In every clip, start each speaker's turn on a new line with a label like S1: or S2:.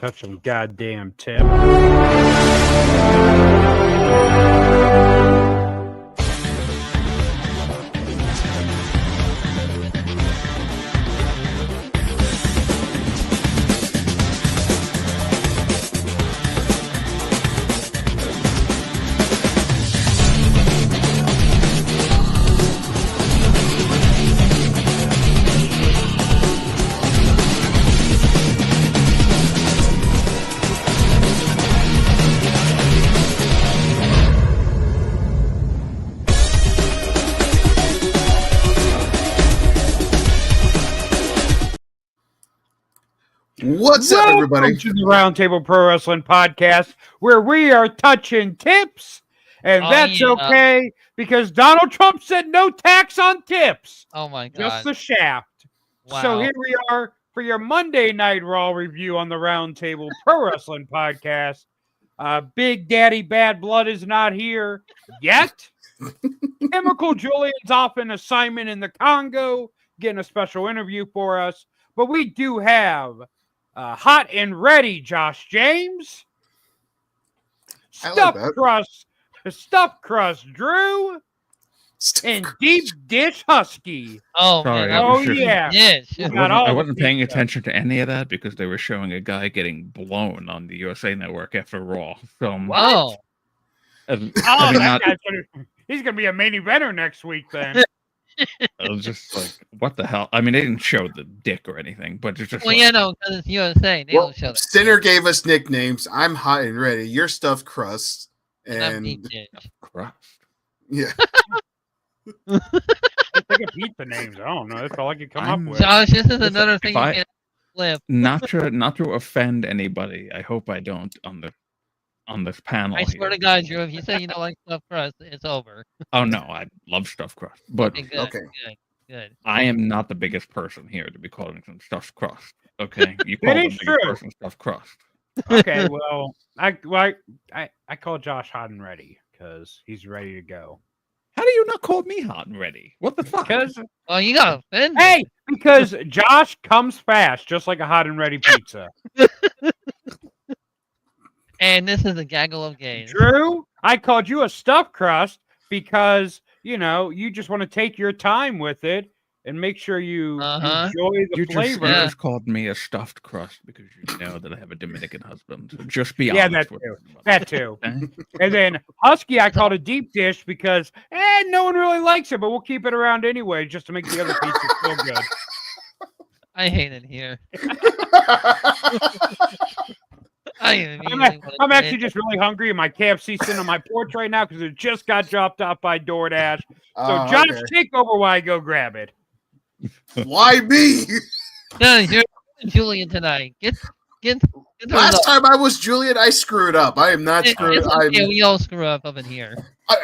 S1: Touch some goddamn tip.
S2: What's up, everybody?
S1: Welcome to the Roundtable Pro Wrestling Podcast, where we are touching tips, and that's okay because Donald Trump said no tax on tips.
S3: Oh my God!
S1: Just the shaft.
S3: Wow.
S1: So here we are for your Monday Night Raw review on the Roundtable Pro Wrestling Podcast. Big Daddy Bad Blood is not here yet. Chemical Julian's off an assignment in the Congo, getting a special interview for us, but we do have. Hot and ready, Josh James. Stuffed crust, Drew. And deep dish Husky.
S3: Oh,
S4: sorry,
S3: man,
S1: yeah.
S4: I wasn't paying attention to any of that because they were showing a guy getting blown on the USA Network after Raw. So,
S3: wow.
S1: He's gonna be a main eventer next week. Then
S4: I was just like, what the hell? I mean, they didn't show the dick or anything, but it's just.
S3: Well, because it's USA. They don't show that.
S2: Sinner gave us nicknames. I'm hot and ready. You're stuffed crust. And
S4: crust.
S2: Yeah.
S1: I could beat the names. I don't know. That's all I could come up with.
S3: Josh, this is another thing you can flip.
S4: Not to offend anybody. I hope I don't on this panel.
S3: I swear to God, Drew, if you say you don't like stuffed crust, it's over.
S4: Oh no, I love stuffed crust, but
S3: good.
S4: I am not the biggest person here to be calling some stuffed crust. Okay, you call the biggest person stuffed crust.
S1: Okay, well, I call Josh hot and ready because he's ready to go.
S4: How do you not call me hot and ready? What the fuck?
S3: Well, you got offended.
S1: Hey, because Josh comes fast, just like a hot and ready pizza.
S3: And this is a gaggle of gays.
S1: Drew, I called you a stuffed crust because, you just want to take your time with it and make sure you enjoy the flavor.
S4: You just called me a stuffed crust because you know that I have a Dominican husband. So just be honest.
S1: Yeah, that too. And then Husky, I called a deep dish because no one really likes it, but we'll keep it around anyway just to make the other pizza feel good.
S3: I hate it here.
S1: I'm actually just really hungry, and my KFC's sitting on my porch right now because it just got dropped off by DoorDash. So, Josh, take over while I go grab it.
S2: Why me?
S3: No, you're Julian tonight. Get
S2: Last time I was Julian, I screwed up. I am not screwed up.
S3: Okay, we all screw up in here.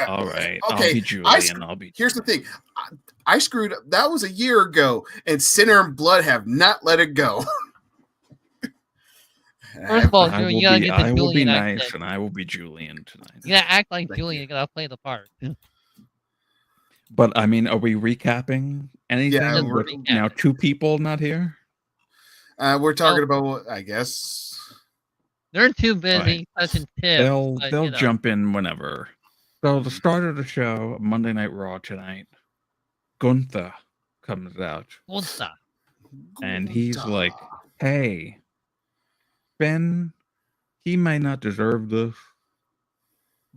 S4: All right.
S2: Okay.
S4: I'll be Julian.
S2: Here's the thing. I screwed up. That was a year ago, and Sinner and Blood have not let it go.
S3: First of all, Drew, you gotta get the Julian.
S4: I will be nice, and I will be Julian tonight.
S3: You gotta act like Julian. You gotta play the part.
S4: But I mean, are we recapping anything?
S2: Yeah,
S4: with now two people not here.
S2: We're talking about, I guess.
S3: They're too busy touching tips.
S4: They'll jump in whenever. So the start of the show, Monday Night Raw tonight, Gunther comes out. And he's like, hey, Finn, he may not deserve this,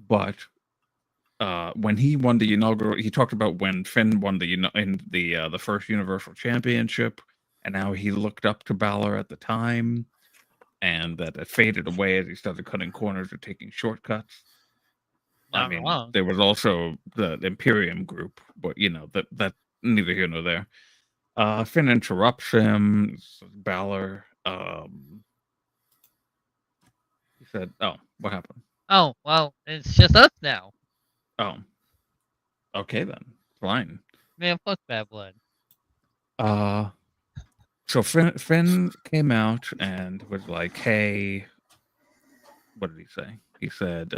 S4: but when he won the inaugural, he talked about when Finn won the first Universal Championship, and how he looked up to Balor at the time, and that it faded away as he started cutting corners or taking shortcuts. There was also the Imperium group, but that neither here nor there. Finn interrupts him. Balor. He said, "Oh, what happened?"
S3: Oh, well, it's just us now.
S4: Oh, okay then, fine.
S3: Man, fuck Bad Blood.
S4: So Finn came out and was like, "Hey," what did he say? He said,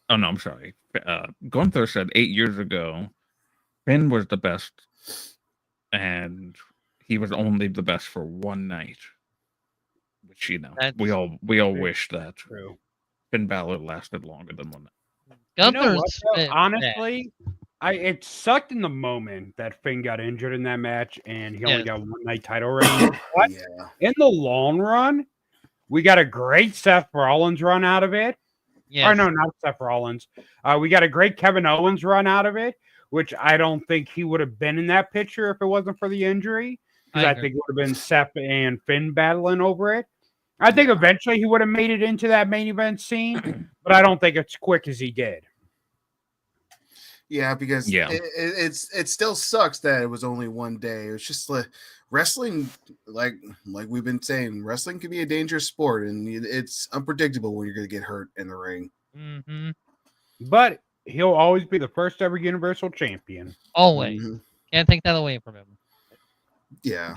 S4: "Oh no, I'm sorry." Gunther said 8 years ago, Finn was the best, and he was only the best for one night. which
S3: That's
S4: we all wish that
S1: True.
S4: Finn Balor lasted longer than one.
S1: You know what,
S3: Gunther's
S1: though?
S3: been bad.
S1: Honestly, it sucked in the moment that Finn got injured in that match and he only
S3: Yes.
S1: got one night title reign. But
S2: Yeah.
S1: in the long run, we got a great Seth Rollins run out of it.
S3: Yes.
S1: Or no, not Seth Rollins. We got a great Kevin Owens run out of it, which I don't think he would have been in that picture if it wasn't for the injury. Because I
S3: agree.
S1: think it would have been Seth and Finn battling over it. I think eventually he would have made it into that main event scene, but I don't think it's quick as he did.
S2: Yeah, because it still sucks that it was only one day. It was just like wrestling, like we've been saying, wrestling can be a dangerous sport, and it's unpredictable when you're going to get hurt in the ring.
S3: Mm-hmm.
S1: But he'll always be the first ever Universal Champion.
S3: Always.
S2: Mhm.
S3: Can't take that away from him.
S2: Yeah.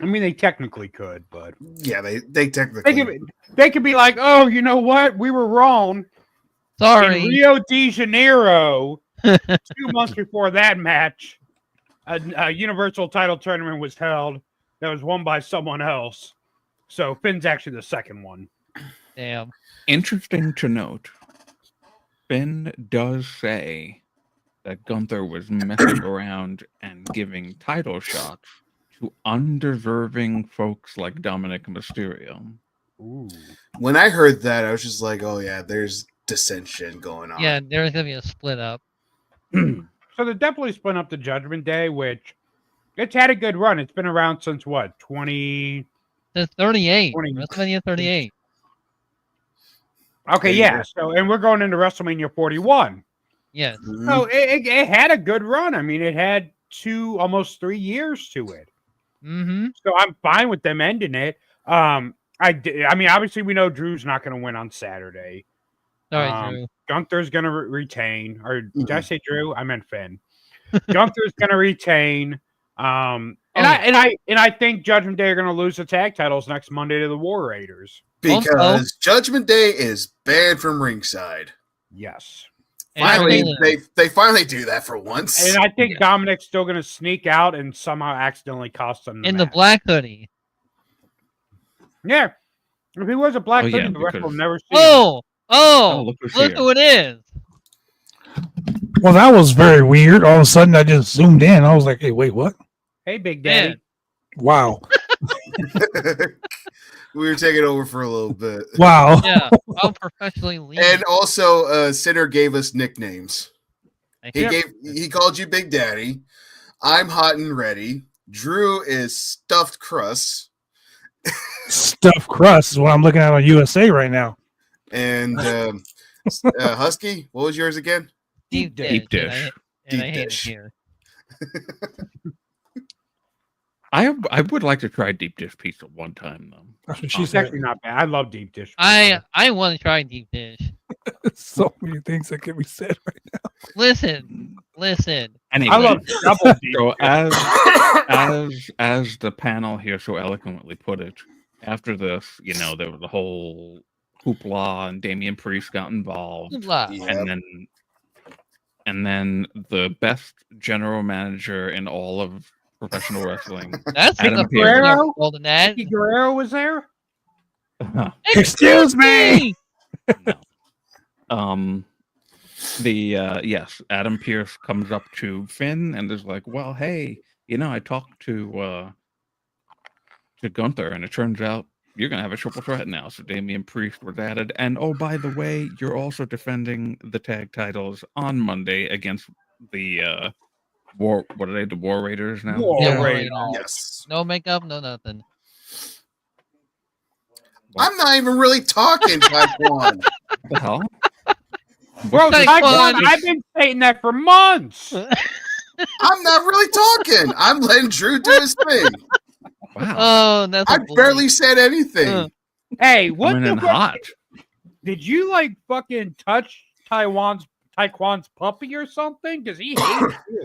S1: I mean, they technically could, but
S2: Yeah, they technically
S1: they could be like, oh, you know what? We were wrong.
S3: Sorry.
S1: In Rio de Janeiro, 2 months before that match, a Universal title tournament was held that was won by someone else. So Finn's actually the second one.
S3: Damn.
S4: Interesting to note, Finn does say that Gunther was messing around and giving title shots to undeserving folks like Dominic Mysterio.
S1: Ooh.
S2: When I heard that, I was just like, oh yeah, there's dissension going on.
S3: Yeah, there's gonna be a split up.
S1: So they're definitely split up the Judgment Day, which it's had a good run. It's been around since what, 20?
S3: It's 38.
S1: 20.
S3: WrestleMania 38.
S1: Okay, yeah. So, and we're going into WrestleMania 41.
S3: Yes.
S2: Mhm.
S1: So it had a good run. I mean, it had almost 3 years to it.
S3: Mm-hmm.
S1: So I'm fine with them ending it. I mean, obviously we know Drew's not going to win on Saturday.
S3: Sorry, Drew.
S1: Gunther's going to retain. Or did I say Drew? I meant Finn. Gunther's going to retain. And I think Judgment Day are going to lose the tag titles next Monday to the War Raiders.
S2: Because Judgment Day is banned from ringside.
S1: Yes.
S2: Finally, they finally do that for once.
S1: And I think Dominic's still going to sneak out and somehow accidentally cost them
S3: in
S1: the
S3: the black hoodie.
S1: Yeah. If he was a black hoodie,
S4: yeah,
S1: the rest will
S4: because-
S1: never see him.
S3: Oh,
S4: look who's
S3: look
S4: here.
S3: who it is.
S5: Well, that was very weird. All of a sudden, I just zoomed in. I was like, hey, wait, what?
S1: Hey, Big Daddy.
S3: Man.
S5: Wow.
S2: We were taking over for a little bit.
S5: Wow.
S3: Yeah, I'll professionally leave.
S2: And also, Sinner gave us nicknames. He
S3: Yep.
S2: he called you Big Daddy. I'm hot and ready. Drew is stuffed crust.
S5: Stuffed crust is what I'm looking at on USA right now.
S2: And Husky, what was yours again?
S3: Deep
S4: Deep
S3: dish.
S4: dish.
S3: And I
S2: Deep
S3: hate it
S2: dish.
S3: here.
S4: I would like to try deep dish pizza one time though.
S5: That's what she
S1: It's
S5: said.
S1: actually not bad. I love deep dish.
S3: I want to try deep dish.
S5: So many things that can be said right now.
S3: Listen.
S4: Anyway,
S1: I love double deep.
S4: so as the panel here so eloquently put it, after this, there was the whole hoopla and Damian Priest got involved,
S3: Hoopla.
S2: Yeah.
S4: and then the best general manager in all of professional wrestling.
S3: That's
S4: Adam
S3: the
S1: Guerrero?
S3: golden ad.
S1: Vicky Guerrero was there.
S5: Excuse me.
S4: No. Yes, Adam Pearce comes up to Finn and is like, "Well, hey, I talked to Gunther, and it turns out you're gonna have a triple threat now." So Damian Priest was added, and oh, by the way, you're also defending the tag titles on Monday against the War. What are they? The War Raiders now.
S1: War
S3: Yeah,
S1: Raiders.
S2: Yes.
S3: No makeup, no nothing.
S2: I'm not even really talking, Taekwon.
S4: What the hell?
S1: Bro,
S3: Taekwon.
S1: I've been saying that for months.
S2: I'm not really talking. I'm letting Drew do his thing.
S4: Wow.
S3: Oh, that's
S2: I
S3: a bully.
S2: barely said anything.
S1: Hey, what
S4: Coming in
S1: the fuck?
S4: hot.
S1: Did you fucking touch Taekwon's puppy or something? Because he hates you.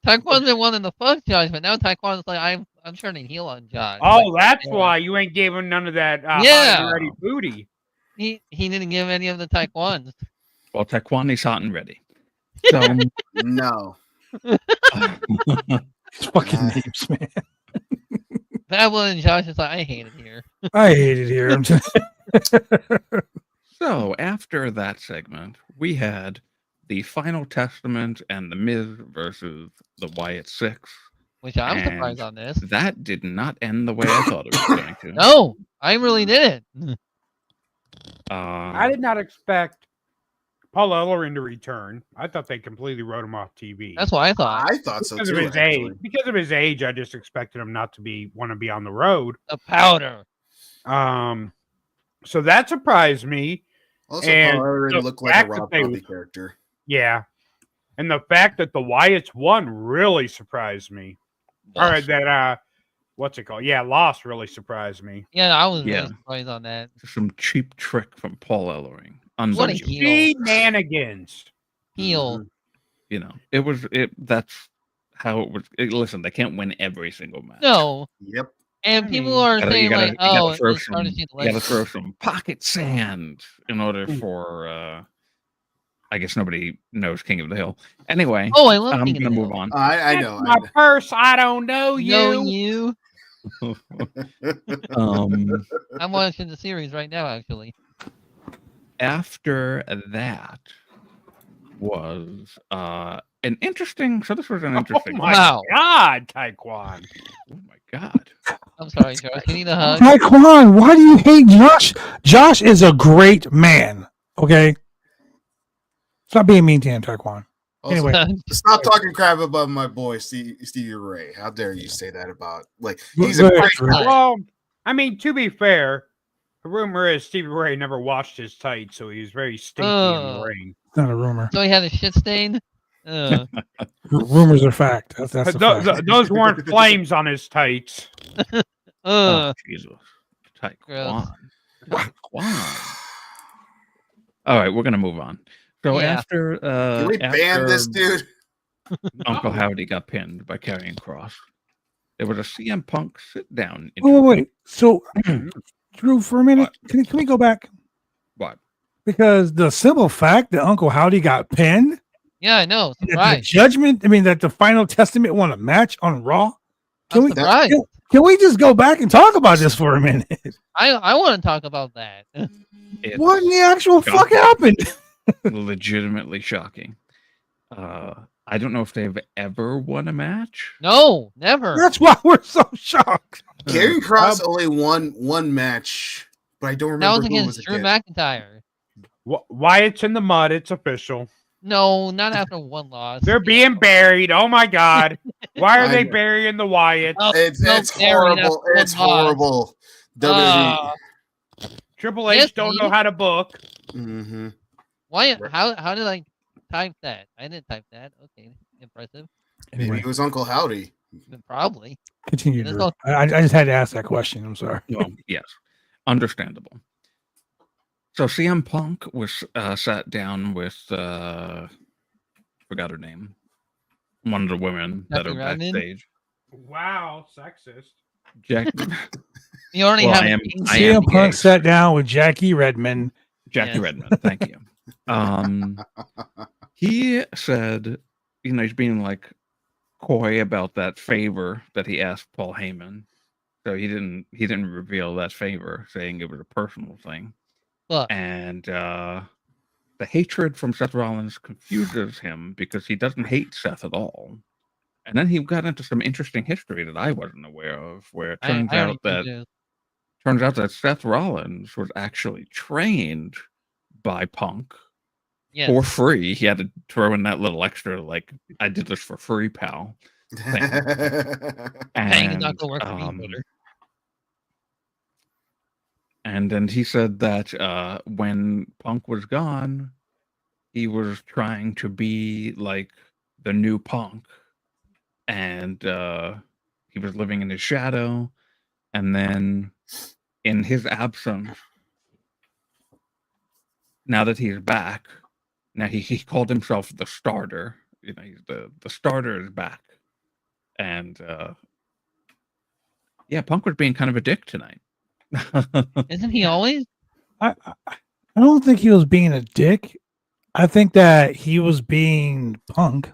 S3: Taekwon's been wanting to fuck Josh, but now Taekwon's like, I'm turning heel on Josh.
S1: Oh,
S3: Like,
S1: that's
S3: yeah.
S1: why you ain't gave him none of that
S3: Yeah.
S1: hot and ready booty.
S3: He didn't give any of the Taekwons.
S4: Well, Taekwoni's hot and ready. So
S2: No.
S5: Fucking names, man.
S3: Bad Blood and Josh is like, I hate it here.
S5: I hate it here.
S4: So after that segment, we had the Final Testament and the Miz versus the Wyatt Six.
S3: Which I'm
S4: And
S3: surprised on this.
S4: That did not end the way I thought it was going to.
S3: No, I really didn't.
S1: I did not expect Paul Ellering to return. I thought they completely wrote him off TV.
S3: That's what I thought.
S2: I thought so
S1: because
S2: too.
S1: of his age. Because of his age, I just expected him not to want to be on the road.
S3: The powder.
S1: So that surprised me.
S2: Also,
S1: And
S2: Paul Ellering
S1: the
S2: looked like a
S1: fact
S2: Rob
S1: that they-
S2: Zombie character.
S1: Yeah. And the fact that the Wyatts won really surprised me. All right, that what's it called? Yeah, Lost really surprised me.
S3: Yeah, I was
S4: Yeah.
S3: really surprised on that.
S4: Some cheap trick from Paul Ellering.
S3: What a
S4: Unbelievable.
S3: heel.
S1: Shenanigans.
S3: Heel.
S4: You know, that's how it was. Listen, they can't win every single match.
S3: No.
S2: Yep.
S3: And
S1: I
S3: people
S1: mean,
S3: are
S4: You
S3: saying
S4: gotta-
S3: like,
S4: you gotta
S3: oh,
S4: throw
S3: it's hard to see the
S4: You got to
S3: legends.
S4: throw some pocket sand in order for. I guess nobody knows King of the Hill. Anyway,
S3: Oh, I love
S4: I'm
S3: King of
S4: gonna
S3: the
S4: move
S3: Hill.
S4: on.
S2: I
S1: That's
S2: know.
S1: my purse. I don't know you.
S3: Know you.
S4: um,
S3: I'm watching the series right now, actually.
S4: after that was an interesting. So this was an interesting.
S1: Oh my
S3: Wow.
S1: God, Taekwon.
S4: Oh my god!
S3: I'm sorry, Josh. You need a hug.
S5: Taekwon, why do you hate Josh? Josh is a great man. Okay, stop being mean to him, Taekwon.
S2: Also,
S5: Anyway.
S2: stop talking crap about my boy Stevie Ray. How dare you say that about he's
S5: Go
S2: a
S5: ahead,
S2: great
S5: Drew.
S2: guy.
S1: Well, I mean, to be fair, the rumor is Stevie Ray never washed his tights, so he's very stinky in the
S3: Oh.
S1: ring.
S5: It's not a rumor.
S3: So he had a shit stain.
S5: Rumors are fact. That's a fact.
S1: Those weren't flames on his tights.
S4: Oh Jesus!
S3: Gross.
S4: Taekwon. Taekwon. All right, we're gonna move on. So
S3: Yeah.
S4: after
S2: Can we ban this dude?
S4: Uncle Howdy got pinned by Karrion Cross, there was a CM Punk sit down.
S5: Wait. So, Drew, for a minute, can we go back?
S4: What?
S5: Because the simple fact that Uncle Howdy got pinned,
S3: Yeah, I know.
S5: that the
S3: Surprise.
S5: judgment, I mean, that the Final Testament won a match on Raw.
S3: I'm surprised.
S5: Can we just go back and talk about this for a minute?
S3: I want to talk about that.
S4: It's
S5: What in the actual fuck
S4: shocking.
S5: happened?
S4: legitimately shocking. I don't know if they've ever won a match.
S3: No, never.
S5: That's why we're so shocked.
S2: Karrion Cross only won one match, but I don't
S3: That
S2: remember
S3: was
S2: who it
S3: against
S2: was
S3: Drew
S2: against.
S3: McIntyre.
S1: Wyatt's in the mud. It's official.
S3: No, not after one loss.
S1: They're being buried. Oh my God. Why are
S2: I
S1: they
S2: know.
S1: burying the Wyatts?
S3: Oh,
S2: It's
S3: no, Barry,
S2: horrible.
S3: that's
S2: It's
S3: one loss.
S2: horrible. WWE.
S1: Triple H
S3: Yes,
S1: don't
S3: he-
S1: know how to book.
S2: Mm-hmm.
S3: Why? How did I type that? I didn't type that. Okay, impressive.
S2: Maybe
S5: Anyway,
S2: it was Uncle Howdy.
S3: Probably.
S5: continue,
S3: That's
S5: Drew.
S3: all-
S5: I just had to ask that question. I'm sorry.
S4: Well, yes, understandable. So CM Punk was sat down with forgot her name, one of the women that
S3: Jackie
S4: are
S3: Redmond?
S4: backstage.
S1: Wow, sexist.
S4: Jack,
S3: You already
S4: Well,
S3: have.
S4: I am-
S3: a-
S4: I am
S5: CM Punk
S4: gay.
S5: sat down with Jackie Redmond.
S4: Jackie
S3: Yes.
S4: Redmond. Thank you. He said, he's being like coy about that favor that he asked Paul Heyman. So he didn't reveal that favor, saying it was a personal thing.
S3: Look,
S4: And the hatred from Seth Rollins confuses him because he doesn't hate Seth at all. And then he got into some interesting history that I wasn't aware of, where it
S3: I
S4: turns
S3: already
S4: out that Seth Rollins was actually trained by Punk
S3: yes.
S4: for free. He had to throw in that little extra, like, I did this for free, pal.
S3: Dang, he's not
S4: And,
S3: gonna work for me, brother.
S4: and then he said that when Punk was gone, he was trying to be like the new Punk. And he was living in his shadow. And then in his absence, now that he's back, now he called himself the starter. You know, he's the starter is back. And yeah, Punk was being kind of a dick tonight.
S3: Isn't he always?
S5: I don't think he was being a dick. I think that he was being Punk.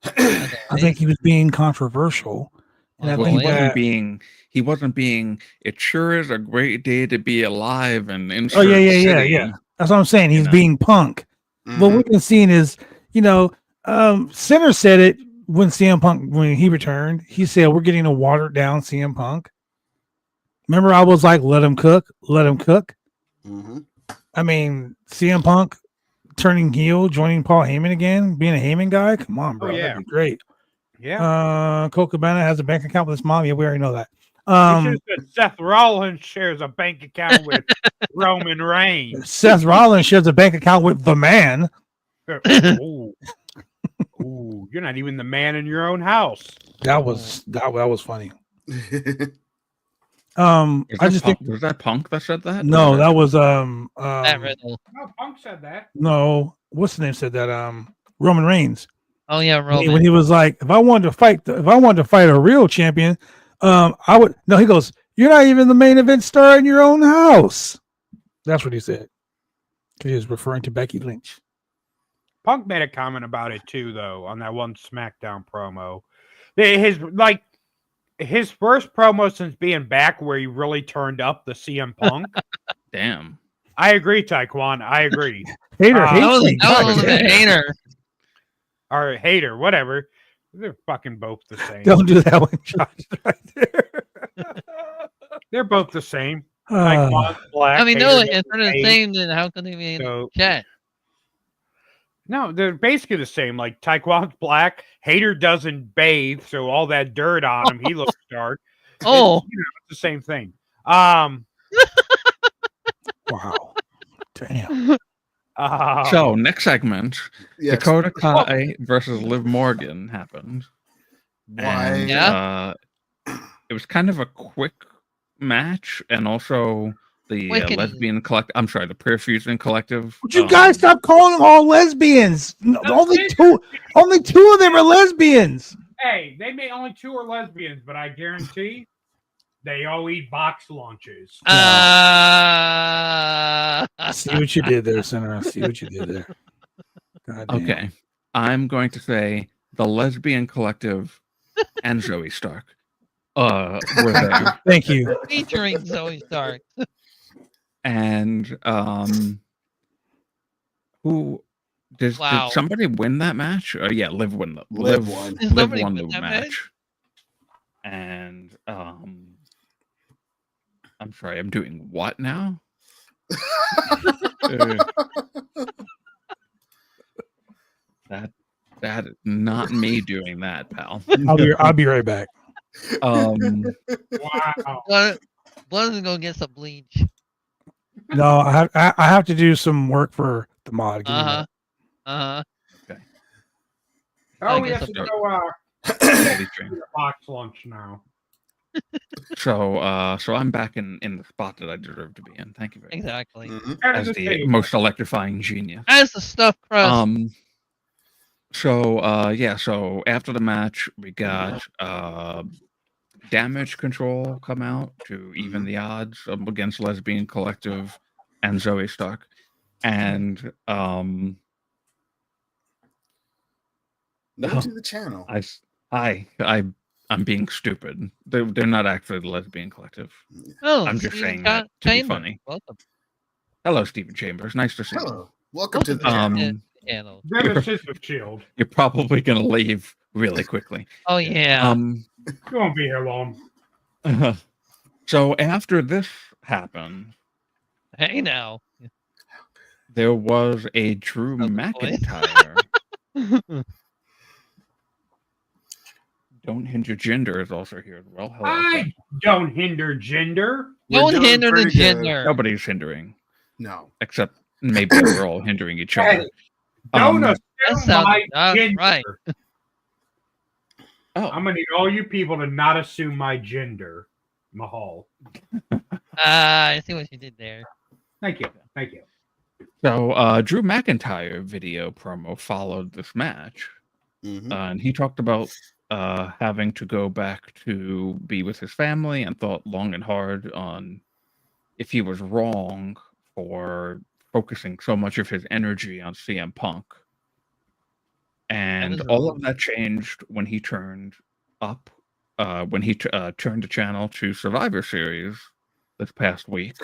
S5: I think he was being controversial And I
S3: Well,
S5: think
S4: he wasn't being. It sure is a great day to be alive and in.
S5: Oh yeah. That's what I'm saying. He's being Punk. What we've been seeing is, Center said it when CM Punk when he returned. He said we're getting a watered down CM Punk. Remember, I was like, let him cook, let him cook.
S2: Mm-hmm.
S5: I mean, CM Punk turning heel, joining Paul Heyman again, being a Heyman guy. Come on, bro, that'd be great.
S1: Yeah.
S5: Cole Cabana has a bank account with his mom. Yeah, we already know that.
S1: You should have said Seth Rollins shares a bank account with Roman Reigns.
S5: Seth Rollins shares a bank account with the man.
S1: Ooh. Ooh, you're not even the man in your own house.
S5: That was funny.
S4: I just think was that Punk that said that?
S5: No, that was
S3: Matt Riddle.
S1: No, Punk said that.
S5: No, what's the name said that? Roman Reigns.
S3: Oh yeah, Roman.
S5: When he was like, if I wanted to fight a real champion, I would. No, he goes, you're not even the main event star in your own house. That's what he said. He was referring to Becky Lynch.
S1: Punk made a comment about it too, though, on that one SmackDown promo. His first promo since being back, where he really turned up the CM Punk.
S4: Damn.
S1: I agree, Taekwon. I agree.
S5: Hater,
S3: that was a hater.
S1: Or hater, whatever. They're fucking both the same.
S5: Don't do that one, Josh. Right there.
S1: They're both the same. Taekwon's black.
S3: I mean,
S1: Hater
S3: no,
S1: doesn't
S3: if they're the
S1: bathe.
S3: same, then how can they be in the chat?
S1: No, they're basically the same. Like Taekwon's black, Hater doesn't bathe, so all that dirt on him, he looks dark.
S3: Oh,
S1: it's the same thing.
S5: Wow. Damn.
S4: So next segment,
S2: Yes.
S4: Dakota Kai versus Liv Morgan happened.
S2: Why?
S3: Yeah.
S4: It was kind of a quick match, and also the lesbian collective. I'm sorry, the Perfusion Collective.
S5: Would you guys stop calling them all lesbians? No, only two of them are lesbians.
S1: Hey, they may only two are lesbians, but I guarantee they all eat box lunches.
S5: See what you did there, Senator. I see what you did there.
S4: Okay. I'm going to say the lesbian collective and Zoe Stark. Were there.
S5: Thank you.
S3: Featuring Zoe Stark.
S4: And who did somebody win that match? Yeah, Liv won. Liv won the match. And I'm sorry, I'm doing what now? That is not me doing that, pal.
S5: I'll be right back.
S1: Wow.
S3: Blood is gonna get some bleach.
S5: No, I have to do some work for the mod.
S3: Okay.
S1: Oh, we have to go box lunch now.
S4: So I'm back in the spot that I deserve to be in. Thank you very much.
S3: Exactly.
S4: As the most electrifying genius.
S3: As the stuffed crust.
S4: So after the match, we got Damage Control come out to even the odds against Lesbian Collective and Zoe Stark. And
S2: Note to the channel.
S4: I'm being stupid. They're not actually the Lesbian Collective.
S3: Oh,
S4: I'm just saying that to be funny.
S3: Welcome.
S4: Hello, Stephen Chambers. Nice to see you.
S2: Hello. Welcome to the channel.
S4: You're probably going to leave really quickly.
S3: Oh, yeah.
S1: You won't be here long.
S4: So after this happened,
S3: hey now,
S4: there was a Drew McIntyre. Don't Hinder Gender is also here as well. Hello.
S1: I don't hinder gender.
S3: Don't hinder the gender.
S4: Nobody's hindering.
S2: No.
S4: Except maybe we're all hindering each other.
S1: Don't assume my gender.
S3: Right.
S4: Oh.
S1: I'm going to need all you people to not assume my gender, Mahal.
S3: I see what you did there.
S1: Thank you. Thank you.
S4: So Drew McIntyre video promo followed this match. And he talked about having to go back to be with his family and thought long and hard on if he was wrong for focusing so much of his energy on CM Punk. And all of that changed when he turned up when he turned the channel to Survivor Series this past week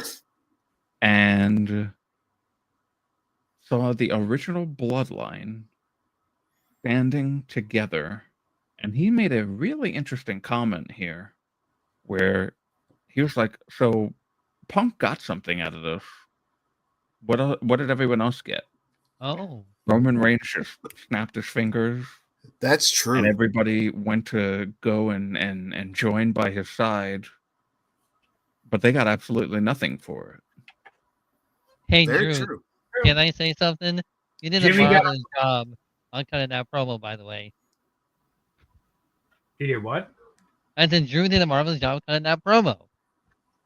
S4: and saw the original Bloodline standing together. And he made a really interesting comment here where he was like, so Punk got something out of this. What did everyone else get?
S3: Oh.
S4: Roman Reigns just snapped his fingers.
S2: That's true.
S4: And everybody went to go and join by his side. But they got absolutely nothing for it.
S3: Hey,
S2: Very
S3: Drew,
S2: true.
S3: can I say something? You did a
S1: Jimmy got-
S3: marvelous job on cutting that promo, by the way.
S1: He did what?
S3: I said Drew did a marvelous job cutting that promo.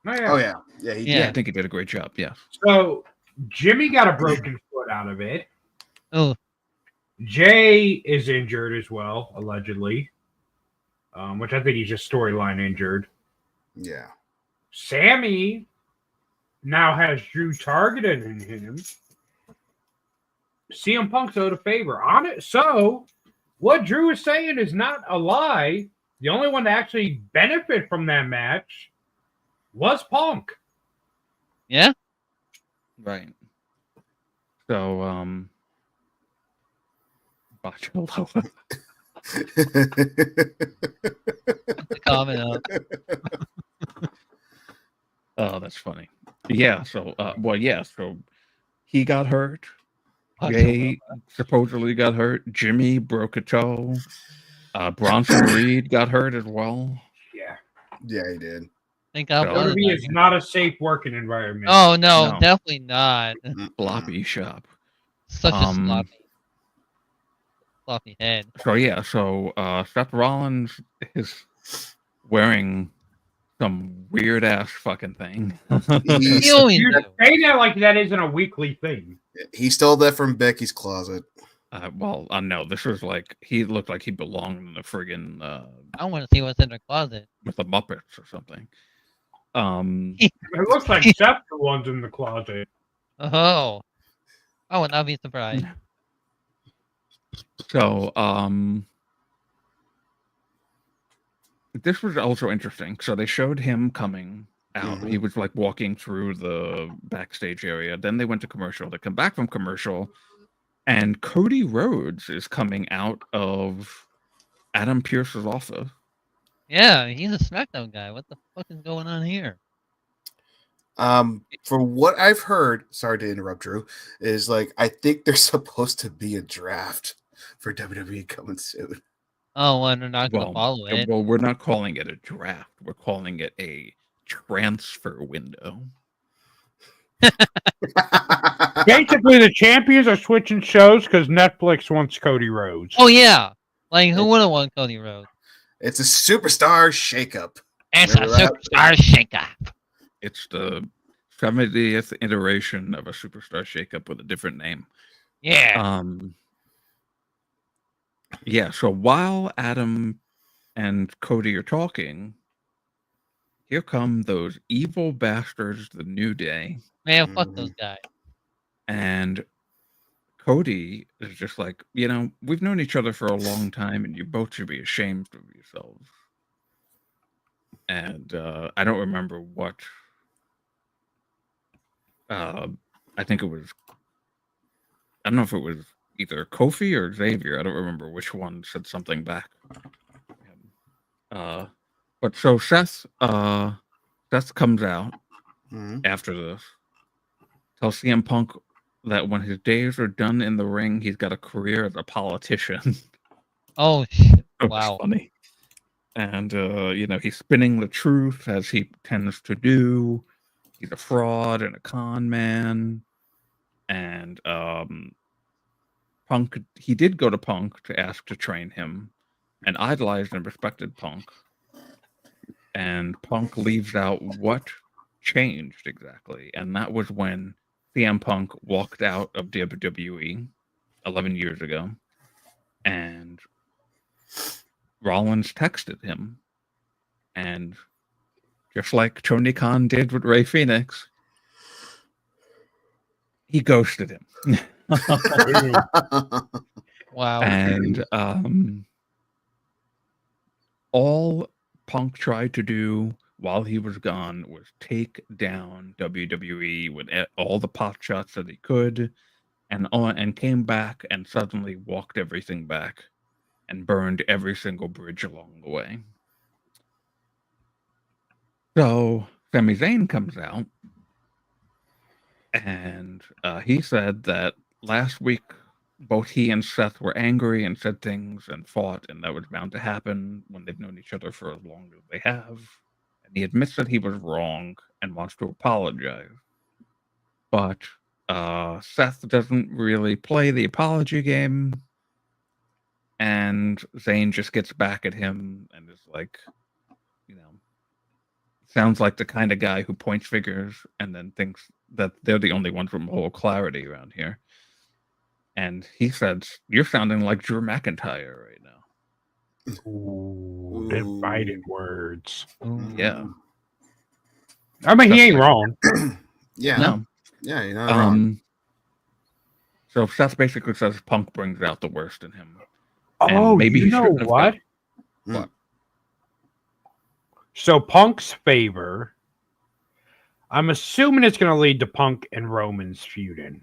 S2: Oh yeah, yeah, he
S4: Yeah,
S2: did.
S4: I think he did a great job. Yeah.
S1: So Jimmy got a broken foot out of it.
S3: Oh,
S1: Jay is injured as well, allegedly. Which I think he's just storyline injured.
S2: Yeah.
S1: Sammy now has Drew targeted in him. CM Punk's owed a favor on it. So what Drew is saying is not a lie. The only one to actually benefit from that match was Punk.
S3: yeah?
S4: Right. So, Bachelor.
S3: The comment up.
S4: Oh, that's funny. Yeah. So, so he got hurt.
S3: Oh,
S4: Jay supposedly got hurt. Jimmy broke a toe. Bronson Reed got hurt as well.
S1: Yeah.
S2: Yeah, he did.
S3: Thank God.
S4: So-
S3: Blood
S1: WWE
S3: is
S1: is
S3: not
S1: not a safe working environment.
S3: here. Oh, no,
S4: No.
S3: definitely not.
S4: Floppy shop.
S3: Such a
S4: Um,
S3: sloppy head.
S4: So yeah, so Seth Rollins is wearing some weird ass fucking thing.
S2: He,
S3: He always
S1: You're
S3: do.
S1: saying that like that isn't a weekly thing.
S2: he stole that from Becky's closet.
S4: No, this was like he looked like he belonged in the friggin'
S3: I want to see what's in the closet.
S4: with the Muppets or something.
S1: It looks like Seth the one's in the closet.
S3: Oh. I would not be surprised.
S4: So this was also interesting. So they showed him coming out.
S2: Mhm.
S4: He was like walking through the backstage area. Then they went to commercial. They come back from commercial, and Cody Rhodes is coming out of Adam Pearce's office.
S3: Yeah, he's a SmackDown guy. What the fuck is going on here?
S2: For what I've heard, sorry to interrupt, Drew, is like I think there's supposed to be a draft for WWE coming soon.
S3: Oh, well, they're not going to follow it.
S4: Well, we're not calling it a draft. We're calling it a transfer window.
S1: Basically, the champions are switching shows because Netflix wants Cody Rhodes.
S3: Oh, yeah. Like, who would have won Cody Rhodes?
S2: It's a superstar shakeup.
S3: It's a
S2: Remember that?
S3: superstar shakeup.
S4: It's the 70th iteration of a superstar shakeup with a different name.
S3: Yeah.
S4: Yeah, so while Adam and Cody are talking, here come those evil bastards, the New Day,
S3: Man, fuck those guys.
S4: and Cody is just like, we've known each other for a long time, and you both should be ashamed of yourselves. And I don't remember what. I think it was. I don't know if it was either Kofi or Xavier. I don't remember which one said something back. But so Seth comes out
S2: Mhm.
S4: after this, tells CM Punk that when his days are done in the ring, he's got a career as a politician.
S3: Oh, shit.
S4: It was
S3: Wow.
S4: funny. And he's spinning the truth as he tends to do. He's a fraud and a con man. And Punk, he did go to Punk to ask to train him, and idolized and respected Punk. And Punk leaves out what changed exactly, and that was when CM Punk walked out of WWE 11 years ago, and Rollins texted him, and just like Tony Khan did with Ray Phoenix, he ghosted him.
S3: Wow.
S4: And all Punk tried to do while he was gone was take down WWE with all the pot shots that he could, and came back and suddenly walked everything back and burned every single bridge along the way. So Sami Zayn comes out, and he said that last week both he and Seth were angry and said things and fought, and that was bound to happen when they've known each other for as long as they have. And he admits that he was wrong and wants to apologize. But Seth doesn't really play the apology game, and Zayn just gets back at him and is like, sounds like the kind of guy who points fingers and then thinks that they're the only ones with moral clarity around here. And he said, "You're sounding like Drew McIntyre right now."
S1: Ooh, divided words.
S4: Yeah.
S1: I mean, he ain't wrong.
S2: Yeah.
S4: No.
S2: Yeah, you're not wrong.
S4: So Seth basically says Punk brings out the worst in him.
S1: Oh,
S4: maybe
S1: you know what?
S4: What?
S1: So Punk's favor, I'm assuming it's going to lead to Punk and Roman's feuding.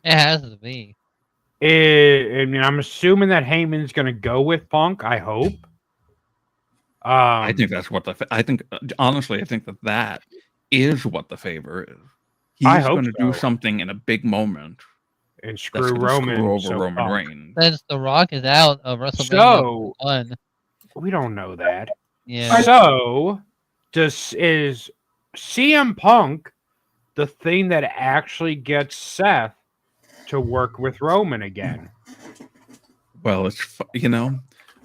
S3: It has to be.
S1: I mean, I'm assuming that Heyman's going to go with Punk. I hope.
S4: I think that's what honestly, I think that is what the favor is. He's going to do something in a big moment
S1: and screw Roman
S4: over Roman Reigns.
S3: Since The Rock is out of WrestleMania
S1: So
S3: 1.
S1: We don't know that.
S3: Yeah.
S1: So is CM Punk the thing that actually gets Seth to work with Roman again?
S4: Well, it's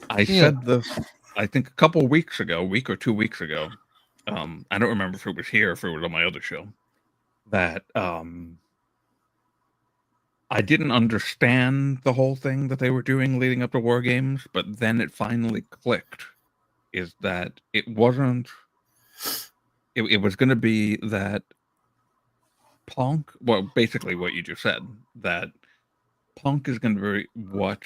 S4: I said this, I think a week or 2 weeks ago. I don't remember if it was here or if it was on my other show. That I didn't understand the whole thing that they were doing leading up to War Games, but then it finally clicked. Is that it wasn't? It was going to be that Punk. Well, basically what you just said. That Punk is going to be what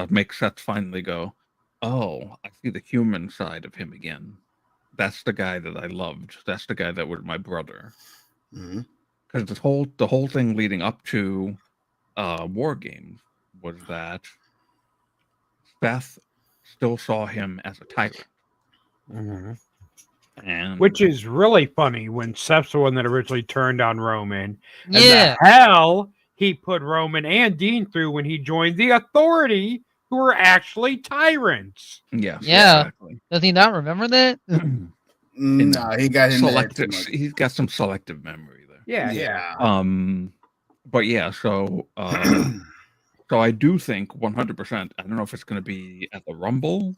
S4: makes Seth finally go, "Oh, I see the human side of him again. That's the guy that I loved. That's the guy that was my brother." Because the whole thing leading up to War Games was that Seth still saw him as a tyrant. And
S1: which is really funny when Seth's the one that originally turned on Roman. And
S3: Yeah.
S1: the hell he put Roman and Dean through when he joined the Authority, who were actually tyrants.
S4: Yes,
S3: Yeah.
S4: exactly.
S3: Does he not remember that?
S2: No, he got him
S4: selective. He's got some selective memory there.
S1: Yeah.
S4: But yeah, so so I do think 100%. I don't know if it's going to be at the Rumble,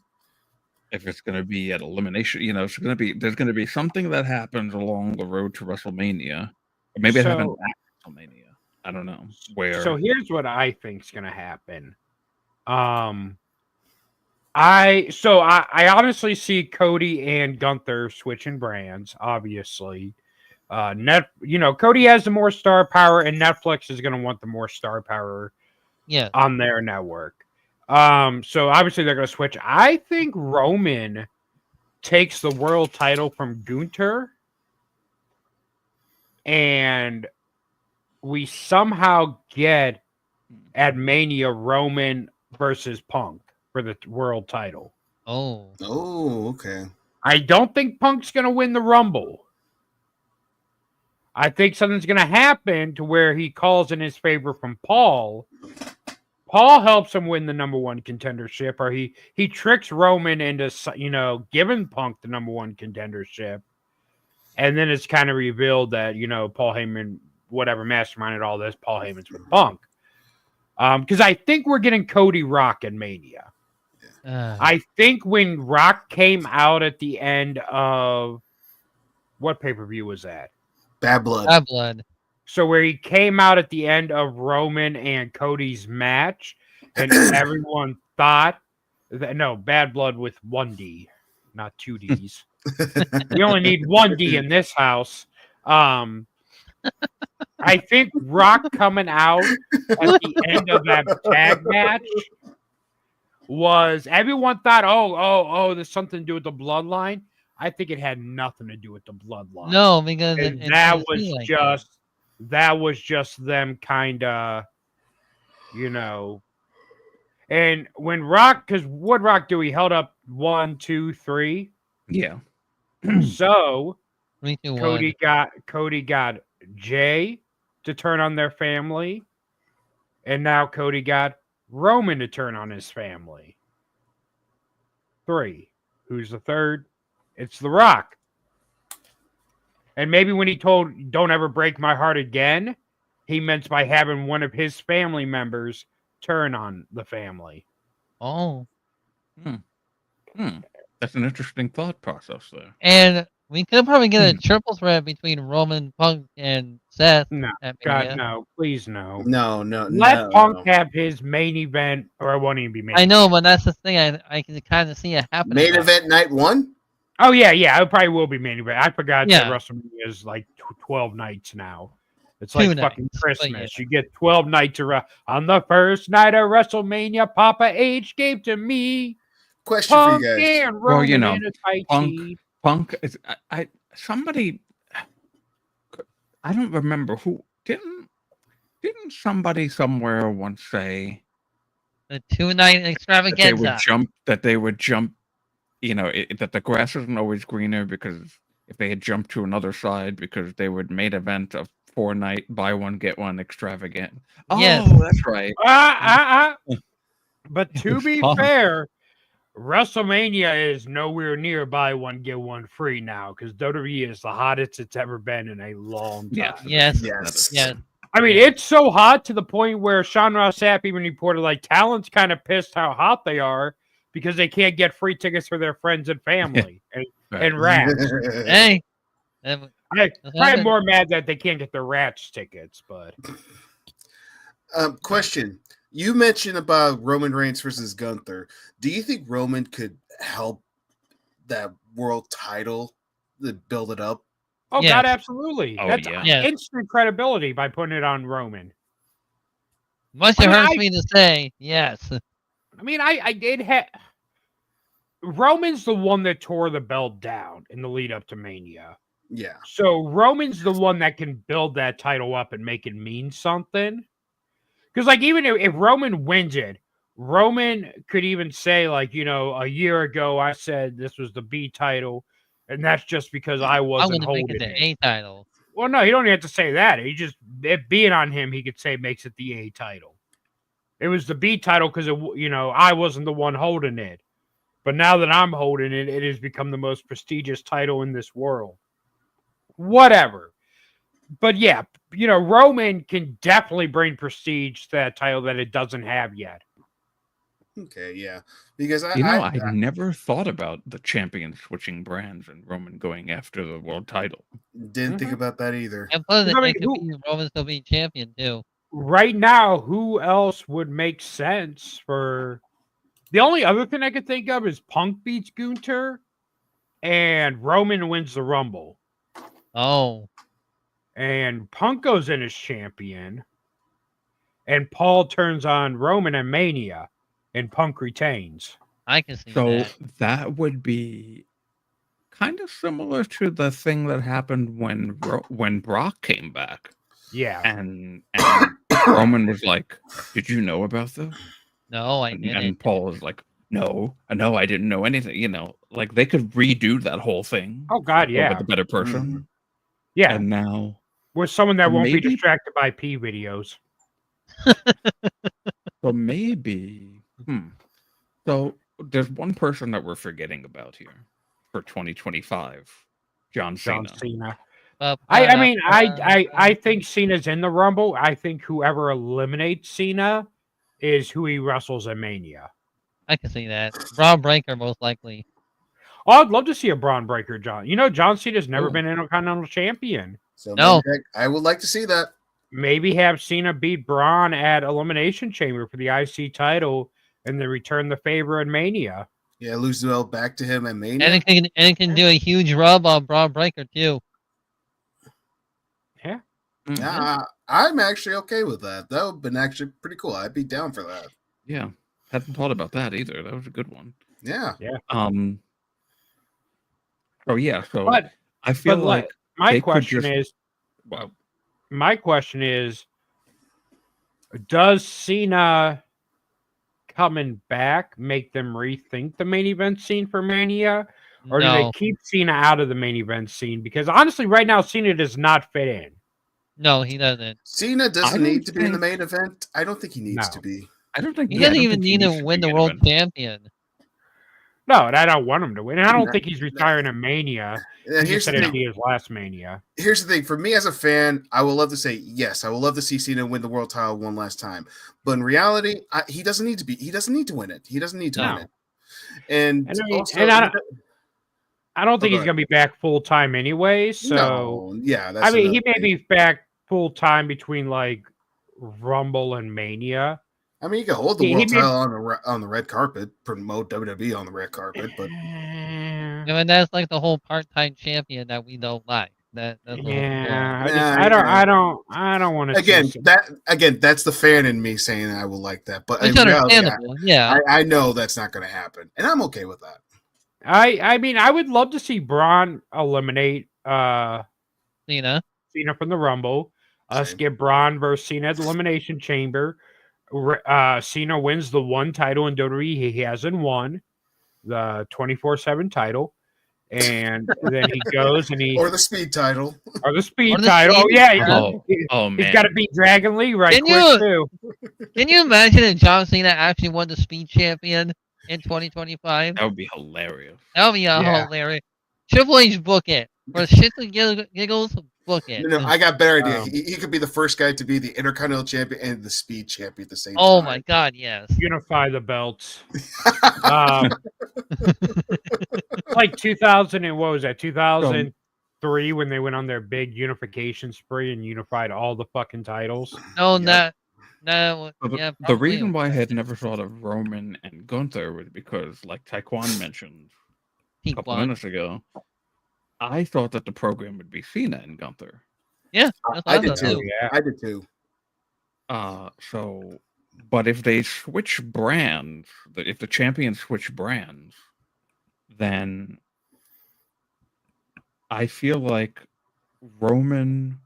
S4: if it's going to be at Elimination. It's going to be. There's going to be something that happens along the road to WrestleMania, or maybe it happens at WrestleMania. I don't know where.
S1: So here's what I think is going to happen. I honestly see Cody and Gunther switching brands. Obviously, Cody has the more star power, and Netflix is going to want the more star power.
S3: Yeah.
S1: On their network. So obviously they're going to switch. I think Roman takes the world title from Gunther, and we somehow get at Mania Roman versus Punk for the world title.
S3: Oh,
S2: okay.
S1: I don't think Punk's going to win the Rumble. I think something's going to happen to where he calls in his favor from Paul. Paul helps him win the number one contendership, or he tricks Roman into, giving Punk the number one contendership. And then it's kind of revealed that, Paul Heyman, whatever, masterminded all this, Paul Heyman's with Punk. Because I think we're getting Cody Rock in Mania. I think when Rock came out at the end of, what pay-per-view was that?
S2: Bad Blood.
S3: Bad Blood.
S1: So where he came out at the end of Roman and Cody's match, and everyone thought that, no, Bad Blood with 1D, not 2Ds. You only need 1D in this house. I think Rock coming out at the end of that tag match was everyone thought, oh, there's something to do with the bloodline. I think it had nothing to do with the bloodline.
S3: No, because
S1: And
S3: it
S1: that
S3: doesn't
S1: was
S3: seem like
S1: just them kind of, you know. And when Rock, because what Rock do? He held up 1, 2, 3.
S4: Yeah.
S1: So
S3: 3, 2, 1.
S1: Cody got Jay to turn on their family, and now Cody got Roman to turn on his family. 3. Who's the third? It's The Rock. And maybe when he told "Don't ever break my heart again," he meant by having one of his family members turn on the family.
S3: Oh.
S4: That's an interesting thought process there.
S3: And we could probably get a triple threat between Roman, Punk, and Seth.
S1: No,
S3: at
S1: God,
S3: Mania.
S1: no, please no.
S2: No.
S1: Let Punk have his main event, or it won't even be main.
S3: I know, but that's the thing. I can kind of see it happening.
S2: Main event night 1?
S1: Oh yeah, it probably will be main event. I forgot
S3: Yeah.
S1: that WrestleMania is like 12 nights now. It's
S3: 2
S1: like
S3: nights,
S1: fucking
S3: but
S1: Christmas.
S3: yeah.
S1: You get 12 nights on the first night of WrestleMania. Papa H gave to me
S2: Question
S1: Punk
S2: for you guys.
S1: and
S4: Well, you
S1: Roman
S4: know,
S1: in a tight
S4: Punk-
S1: tee.
S4: Punk is somebody. I don't remember who didn't somebody somewhere once say
S3: The 2-night extravaganza.
S4: that they would jump, that the grass isn't always greener, because if they had jumped to another side, because they would main event a 4-night buy one get one extravagant.
S3: Yes.
S4: Oh, that's right.
S1: But to be
S4: Punk.
S1: fair, WrestleMania is nowhere near buy one get one free now, because WWE is the hottest it's ever been in a long time.
S4: Yeah.
S3: Yes.
S1: I mean, it's so hot to the point where Sean Ross Sapp even reported like talent's kind of pissed how hot they are because they can't get free tickets for their friends and family and rats.
S3: Hey.
S1: I'm probably more mad that they can't get their rats tickets, but
S2: Question. You mentioned about Roman Reigns versus Gunther. Do you think Roman could help that world title to build it up?
S1: Oh,
S3: Yes.
S1: God, absolutely.
S4: Oh,
S1: That's
S4: yeah.
S3: Yes.
S1: instant credibility by putting it on Roman.
S3: Much it hurts me to say, yes.
S1: I mean, I did have... Roman's the one that tore the belt down in the lead up to Mania.
S2: Yeah.
S1: So Roman's the one that can build that title up and make it mean something. Because, like, even if Roman wins it, Roman could even say, like, a year ago I said this was the B title, and that's just because I wasn't holding
S3: make it
S1: it.
S3: the A title.
S1: Well, no, he don't even have to say that. He just, it being on him, he could say makes it the A title. It was the B title because, I wasn't the one holding it. But now that I'm holding it, it has become the most prestigious title in this world. Whatever. But yeah, Roman can definitely bring prestige to that title that it doesn't have yet.
S2: Okay, yeah. Because
S4: I never thought about the champion switching brands and Roman going after the world title.
S2: Didn't think about that either.
S3: And plus,
S1: I mean,
S3: it could be Roman still being champion, too.
S1: Right now, who else would make sense for... The only other thing I could think of is Punk beats Gunther and Roman wins the Rumble.
S3: Oh.
S1: And Punk goes in as champion and Paul turns on Roman at Mania and Punk retains.
S3: I can see
S4: So
S3: that.
S4: that would be kind of similar to the thing that happened when Brock came back.
S1: Yeah.
S4: And Roman was like, "Did you know about this?"
S3: No, I didn't.
S4: And Paul was like, "No, I didn't know anything." Like they could redo that whole thing.
S1: Oh God, yeah.
S4: With a better person.
S1: Yeah.
S4: And now
S1: with someone that won't be
S4: maybe-
S1: distracted by P videos.
S4: So maybe. So there's one person that we're forgetting about here for 2025. John Cena.
S1: I think Cena's in the Rumble. I think whoever eliminates Cena is who he wrestles at Mania.
S3: I can see that. Braun Breaker, most likely.
S1: Oh, I'd love to see a Braun Breaker, John. John Cena's never been Intercontinental Champion.
S2: So
S3: No.
S2: I would like to see that.
S1: Maybe have Cena beat Braun at Elimination Chamber for the IC title and then return the favor in Mania.
S2: Yeah, lose the belt back to him at Mania.
S3: And it can do a huge rub on Braun Breaker, too.
S1: Yeah.
S2: I'm actually okay with that. That would have been actually pretty cool. I'd be down for that.
S4: Yeah. Hadn't thought about that either. That was a good one.
S2: Yeah.
S4: Oh yeah. So
S1: But
S4: I feel
S1: but
S4: like
S1: my
S4: they could
S1: question
S4: just-
S1: is,
S4: well,
S1: my question is, does Cena coming back make them rethink the main event scene for Mania? Or do they
S3: No,
S1: keep Cena out of the main event scene? Because honestly, right now, Cena does not fit in.
S3: no, he doesn't.
S2: Cena
S4: I
S2: doesn't
S4: don't
S2: need to be in the
S4: think-
S2: main event. I don't think he needs
S1: No.
S2: to be.
S4: I don't think
S3: He
S4: yeah, I
S3: doesn't
S4: don't
S3: even
S4: think he
S3: need to
S4: needs
S3: win
S4: be
S3: the
S4: main
S3: world
S4: event.
S3: champion.
S1: No, and I don't want him to win. And I don't
S2: No,
S1: think he's retiring in Mania.
S2: And
S1: He just
S2: here's
S1: said
S2: the
S1: it'd
S2: thing.
S1: be his last Mania.
S2: Here's the thing. For me as a fan, I would love to say yes. I would love to see Cena win the world title one last time. But in reality, he doesn't need to be. He doesn't need to win it. He doesn't need to
S1: No.
S2: win it. And,
S1: And I mean,
S2: also,
S1: and I don't think
S2: go
S1: he's going to be back full time anyway. So
S2: no, yeah, that's
S1: I mean, he
S2: another
S1: may
S2: thing.
S1: be back full time between like Rumble and Mania.
S2: I mean, you can hold the
S1: He
S2: world
S1: may-
S2: title on the red carpet, promote WWE on the red carpet, but
S3: I mean, that's like the whole part-time champion that we don't like. That's the whole
S1: Yeah,
S3: goal.
S1: I don't want to
S2: again, that's the fan in me saying I will like that. But
S3: Which
S2: in reality,
S3: understandable, yeah.
S2: I know that's not going to happen, and I'm okay with that.
S1: I mean, I would love to see Braun eliminate
S3: Cena.
S1: Cena from the Rumble. Us
S2: Same.
S1: get Braun versus Cena at the Elimination Chamber. Cena wins the one title in WWE he hasn't won, the 24/7 title, and then he goes and
S2: Or the speed title.
S1: or the speed
S3: Or the
S1: title.
S3: speed
S1: Oh yeah,
S3: title.
S4: Oh
S1: he's
S4: man.
S1: got to beat Dragon Lee right
S3: Can
S1: quick too.
S3: Can you imagine if John Cena actually won the speed champion in 2025?
S4: That would be hilarious.
S3: That would be
S1: Yeah.
S3: hilarious. Triple H, book it. For shits and giggles, book it.
S2: No, I got a better idea.
S1: Um,
S2: He could be the first guy to be the Intercontinental Champion and the Speed Champion at the same time.
S3: Oh my god, yes.
S1: Unify the belts. Like 2000 and what was that? 2003 when they went on their big unification spree and unified all the fucking titles.
S3: No,
S2: Yep.
S3: no,
S4: So
S3: yeah.
S4: the
S3: probably.
S4: reason why I had never thought of Roman and Gunther was because, like Taekwon mentioned a
S3: He
S4: couple
S3: won.
S4: minutes ago, I thought that the program would be Cena and Gunther.
S3: Yeah, that's what
S2: I did
S3: thought
S2: too.
S1: Yeah.
S2: I did too.
S4: But if they switch brands, if the champions switch brands, then I feel like Roman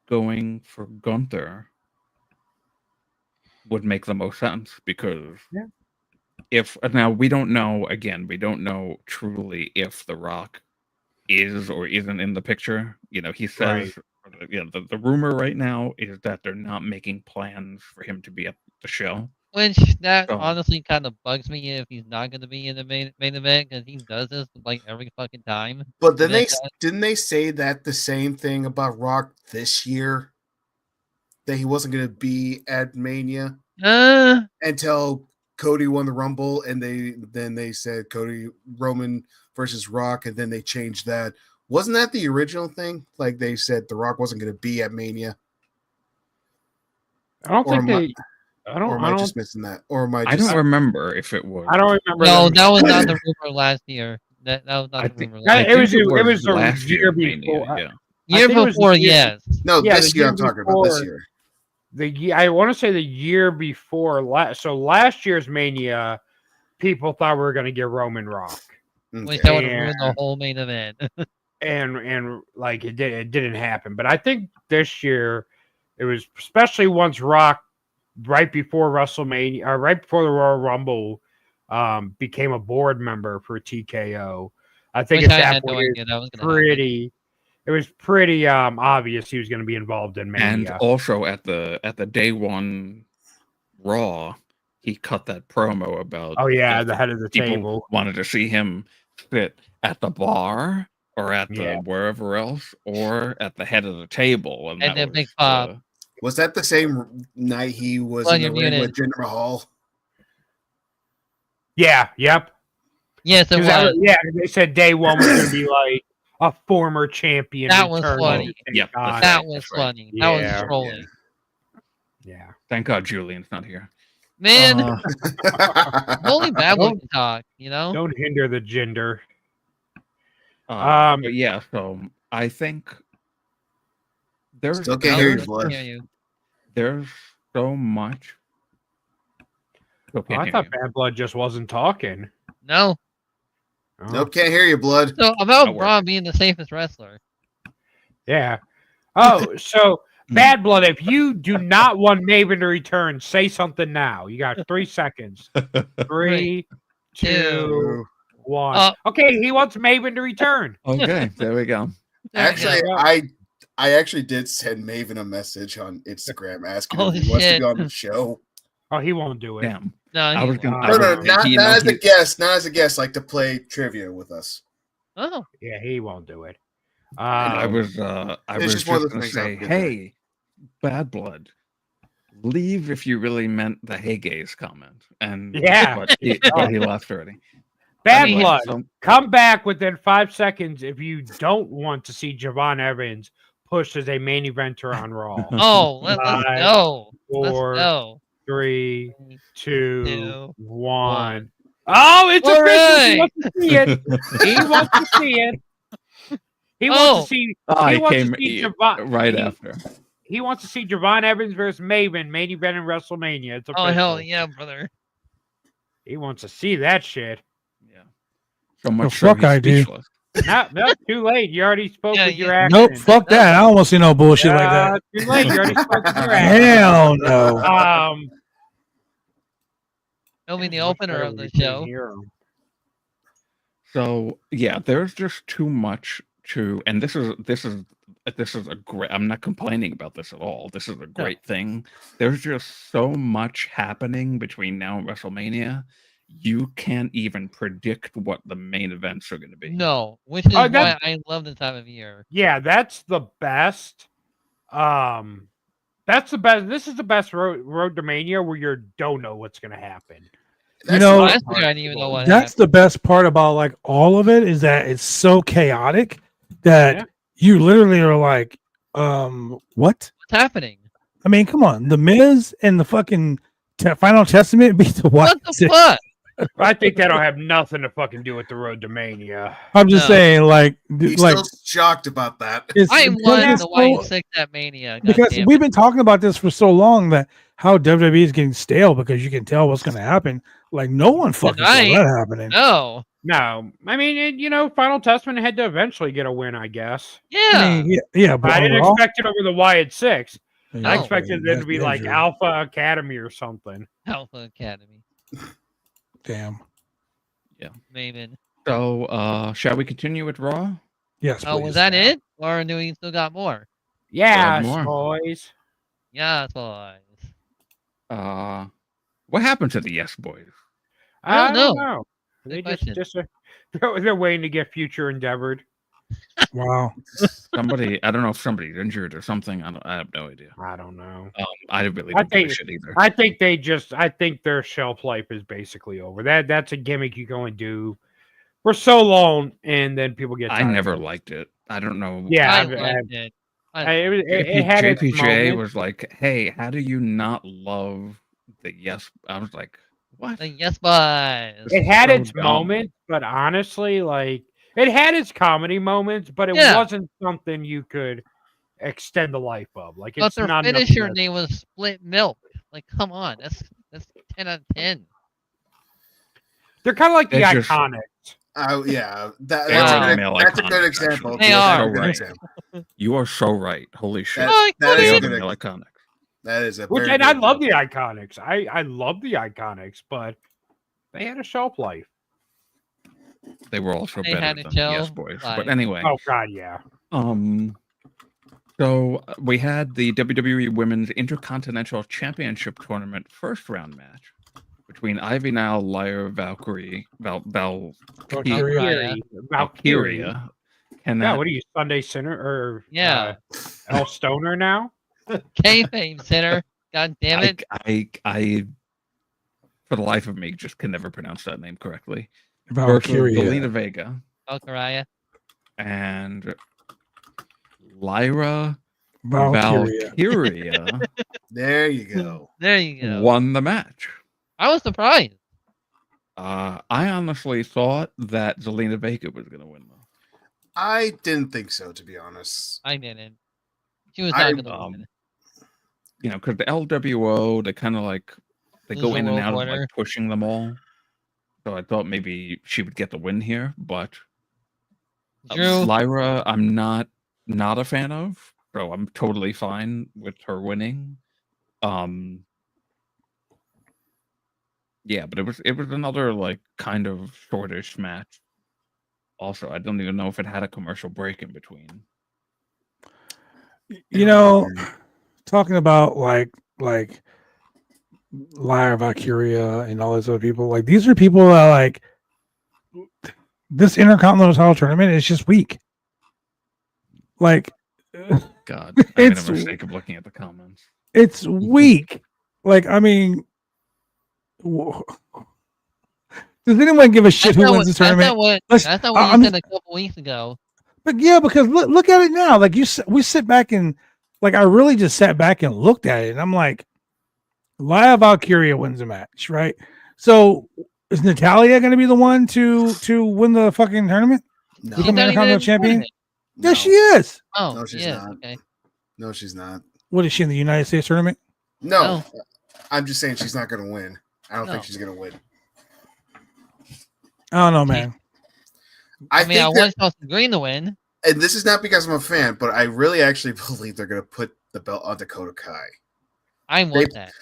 S4: going for Gunther would make the most sense because
S1: Yeah.
S4: if now we don't know truly if The Rock is or isn't in the picture. You know, he says the rumor right now is that they're not making plans for him to be at the show.
S3: Which that
S4: So-
S3: honestly kind of bugs me if he's not going to be in the main event because he does this like every fucking time.
S2: But then
S3: Yeah.
S2: didn't they say that the same thing about Rock this year? That he wasn't going to be at Mania until Cody won the Rumble, and they said Cody Roman versus Rock, and then they changed that. Wasn't that the original thing? Like they said, The Rock wasn't going to be at Mania.
S1: I don't
S2: Or
S1: think
S2: am I-
S1: they. I don't.
S2: Or am
S1: I
S2: I
S1: don't.
S2: just missing that? Or am I
S4: I
S2: just?
S4: don't remember if it was.
S1: I don't remember.
S3: No,
S1: them-
S3: that was not the rumor last year. That was not
S4: I
S3: the
S4: think-
S3: rumor.
S1: I-
S3: Last
S1: it
S3: year.
S1: was-
S4: think
S1: the
S4: last
S1: year
S4: Mania,
S1: before.
S4: yeah.
S3: Year
S1: think it was the
S3: before,
S1: year-
S3: yes.
S2: No,
S1: Yeah,
S2: this
S1: the
S2: year
S1: year
S2: I'm talking about. This
S1: before.
S2: year.
S1: I want to say the year before last. So last year's Mania, people thought we were going to get Roman Rock,
S3: Which
S2: Okay.
S3: that would have ruined the whole main event.
S1: and like it didn't happen. But I think this year it was especially once Rock right before WrestleMania, or right before the Royal Rumble, became a board member for TKO. I think
S3: Which
S1: at
S3: I
S1: that
S3: had no
S1: point
S3: idea that was going to happen.
S1: it was pretty obvious he was going to be involved in
S4: And
S1: Mania.
S4: also at the day one Raw, he cut that promo about
S1: Oh yeah,
S4: if
S1: the head of the
S4: people
S1: table.
S4: wanted to see him sit at the bar or at the
S1: Yeah.
S4: wherever else or at the head of the table, and
S3: And
S4: that
S3: then
S4: was
S3: Big Pop.
S2: Was that the same night he was
S3: Well,
S2: in the
S3: you're
S2: ring
S3: muted.
S2: with Jinder Mahal?
S1: Yeah, yep.
S3: Yes, it
S1: 'Cause
S3: was.
S1: they said day one was going to be like a former champion.
S3: That was
S1: returning
S3: funny.
S1: to take
S4: Yep,
S1: on-
S4: that's
S3: That
S4: right,
S3: was
S4: that's right.
S3: funny. That was
S1: Yeah.
S3: trolling.
S1: Yeah.
S4: Thank God Julian's not here.
S3: Man,
S4: Uh,
S3: only bad
S1: Don't-
S3: one can talk, you know?
S1: Don't hinder the gender.
S4: but yeah, so I think there's
S2: Still can't hear your
S3: I
S2: blood.
S3: hear you.
S4: there's so much Still
S1: Oh,
S4: can't
S1: I
S4: hear
S1: thought
S4: you.
S1: Bad Blood just wasn't talking.
S3: No.
S1: Oh,
S2: Nope, can't hear you, blood.
S3: So about
S4: Not
S3: Braun being the safest wrestler.
S1: Yeah. Oh, so
S4: Hmm.
S1: Bad Blood, if you do not want Maven to return, say something now. You got 3 seconds. 3, 2, 1. Okay, he wants Maven to return.
S4: Okay, there we go.
S3: There we
S2: Actually,
S3: go.
S2: I actually did send Maven a message on Instagram asking
S3: Oh,
S2: if he wants to
S3: shit.
S2: be on the show.
S1: Oh, he won't do it.
S4: Damn.
S3: No,
S4: I
S3: he
S4: was
S3: won't.
S4: gonna. I
S2: No,
S4: was
S2: no,
S4: gonna-
S2: not
S4: you know,
S2: as a
S4: he-
S2: guest, not as a guest, like to play trivia with us.
S3: Oh,
S1: Yeah, he won't do it.
S4: I was
S2: It's just one of those
S4: gonna
S2: things I'll
S4: say,
S2: get there.
S4: hey, Bad Blood, leave if you really meant the "Hey gays" comment. And
S1: Yeah.
S4: but he left already.
S1: Bad
S3: mean,
S1: Blood,
S4: So-
S1: come back within 5 seconds if you don't want to see Javon Evans pushed as a main eventer on Raw.
S3: oh, let's
S1: Five,
S3: go.
S1: 4,
S3: Let's go.
S1: 3, 2,
S3: 2,
S1: 1. Oh, it's
S3: All
S1: official. He
S3: right.
S1: wants to see it. He wants to see it. He wants to see.
S4: I
S1: He wants
S4: came
S1: to see Javon
S4: right after.
S1: He wants to see Javon Evans versus Maven main event in WrestleMania. It's official.
S3: Oh, hell yeah, brother.
S1: He wants to see that shit.
S4: Yeah. So much
S5: The
S4: so
S5: fuck
S4: he's
S5: I do.
S4: speechless.
S1: No, too late. You already spoke
S3: Yeah,
S1: with your
S3: yeah.
S1: action.
S5: Nope, fuck that. I don't want to see no bullshit like that.
S1: Too late. You already spoke with your action.
S5: Hell no.
S3: He'll be the
S1: much
S3: opener
S1: better
S3: of
S1: when
S3: the
S1: you can't
S3: show.
S1: hear him.
S4: So yeah, there's just too much to, and this is a great. I'm not complaining about this at all. This is a great thing. There's just so much happening between now and WrestleMania. You can't even predict what the main events are going to be.
S3: No, which is
S1: Oh,
S3: why I love this time of year.
S1: Yeah, that's the best. That's the best. This is the best road to Mania where you don't know what's going to happen.
S2: That's
S5: know,
S2: the
S3: Last
S2: part.
S3: year I didn't even know what
S5: That's the best part about like all of it is that it's so chaotic that
S1: Yeah.
S5: you literally are like, what?
S3: what's happening.
S5: I mean, come on. The Miz and the fucking Final Testament beat the
S3: What
S5: What?
S3: the fuck?
S1: I think that'll have nothing to fucking do with the road to Mania.
S5: I'm just
S3: No.
S5: saying, like,
S2: He's
S5: like
S2: still shocked about that.
S5: it's
S3: I
S5: because
S3: won
S5: it's
S3: the White
S5: so-
S3: Six at Mania.
S5: because
S3: goddamn
S5: we've
S3: it.
S5: been talking about this for so long that how WWE is getting stale because you can tell what's going to happen. Like, no one fucking saw
S3: Tonight?
S5: that happening.
S3: No.
S1: No, I mean, Final Testament had to eventually get a win, I guess.
S3: Yeah.
S5: I mean, yeah,
S1: But
S5: but
S1: I didn't
S5: overall-
S1: expect it over the Wyatt Six.
S5: Yeah,
S1: I expected them to
S5: that's
S1: be like
S5: injury.
S1: Alpha Academy or something.
S3: Alpha Academy.
S5: Damn.
S3: Maven.
S4: So shall we continue with Raw?
S5: Yes.
S3: Oh,
S5: please.
S3: was that it? Or do we still got more?
S1: Yeah,
S4: more.
S1: boys.
S3: Yeah, boys.
S4: What happened to the Yes Boys?
S3: I don't
S1: know. They
S3: Good
S1: just they're waiting to get future endeavored.
S5: Wow.
S4: Somebody, I don't know if somebody's injured or something. I have no idea.
S1: I don't know.
S4: I really
S1: I
S4: don't give a
S1: think-
S4: shit either.
S1: I think their shelf life is basically over. That's a gimmick you go and do for so long, and then people get.
S4: I
S1: tired of
S4: never
S1: it.
S4: liked it. I don't know.
S1: Yeah,
S3: I
S1: I've-
S3: liked it.
S1: it had its
S4: JPJ
S1: moments.
S4: was like, "Hey, how do you not love the Yes?" I was like, "What?"
S3: Like, yes, boys.
S1: It had
S4: so
S1: its
S4: dumb.
S1: moments, but honestly, like it had its comedy moments, but it
S3: Yeah.
S1: wasn't something you could extend the life of. Like
S3: But
S1: it's
S3: their
S1: not enough
S3: finisher
S1: to-
S3: name was Split Milk. Like, come on. That's 10 out of 10.
S1: They're kind of like the
S4: It's just-
S1: Iconics.
S2: Yeah,
S4: They're
S3: Wow.
S2: that's a
S4: male
S2: good
S4: iconics,
S2: example.
S4: actually.
S3: They
S2: That's a
S3: are.
S2: good
S4: Right.
S2: example.
S4: You are so right. Holy shit!
S2: That, that
S4: They
S2: is
S4: are
S2: a
S4: the
S2: good
S4: male
S2: example.
S4: iconics.
S2: That is a
S1: Which
S2: very
S1: and
S2: good
S1: I love the
S2: example.
S1: Iconics. I love the Iconics, but they had a shelf life.
S4: They were also
S3: They
S4: better
S3: had a
S4: than
S3: gel
S4: Yes Boys. But
S3: life.
S4: anyway,
S1: Oh God, yeah.
S4: So we had the WWE Women's Intercontinental Championship Tournament first round match between Ivy Nile, Lyra, Valkyrie,
S5: Valkyria.
S4: Valkyria. And
S1: Yeah,
S4: that,
S1: what are you, Sunday Sinner or
S3: Yeah.
S1: El Stoner now?
S3: Kayfabe Center. God damn it.
S4: I for the life of me just can never pronounce that name correctly. Versus
S5: Valkyria.
S4: Zelina Vega
S3: Valkyria.
S4: and Lyra
S5: Valkyria.
S4: Valkyria
S2: There you go.
S3: There you go.
S4: won the match.
S3: I was surprised.
S4: I honestly thought that Zelina Vega was going to win, though.
S2: I didn't think so, to be honest.
S3: I didn't. She was
S2: I-
S3: not going to win.
S4: You know, because the LWO, they kind of like they
S3: This
S4: go
S3: is a
S4: in and
S3: low
S4: out of
S3: order.
S4: like pushing them all. So I thought maybe she would get the win here, but
S3: Drew,
S4: Lyra, I'm not a fan of, so I'm totally fine with her winning. Yeah, but it was another like kind of shortish match. Also, I don't even know if it had a commercial break in between.
S5: You know, talking about like Lyra Valkyria and all these other people, like these are people that like this Intercontinental title tournament is just weak. Like,
S4: God, I made a
S5: it's
S4: mistake of looking at the comments.
S5: it's weak. Like, I mean, does anyone give a shit who wins this tournament?
S3: That's not what you said a couple weeks ago.
S5: But yeah, because look at it now. Like we sit back and like I really just sat back and looked at it, and I'm like, Lyra Valkyria wins the match, right? So is Natalia going to be the one to win the fucking tournament?
S2: No.
S5: Become Intercontinental champion?
S2: No.
S5: Yes, she is.
S3: Oh,
S2: No, she's not.
S3: Okay.
S2: No, she's not.
S5: What is she in the United States tournament?
S2: No. I'm just saying she's not going to win. I don't think she's going to win.
S5: I don't know, man.
S3: I mean, I want Chelsea Green to win.
S2: And this is not because I'm a fan, but I really actually believe they're going to put the belt on Dakota Kai.
S3: I want that.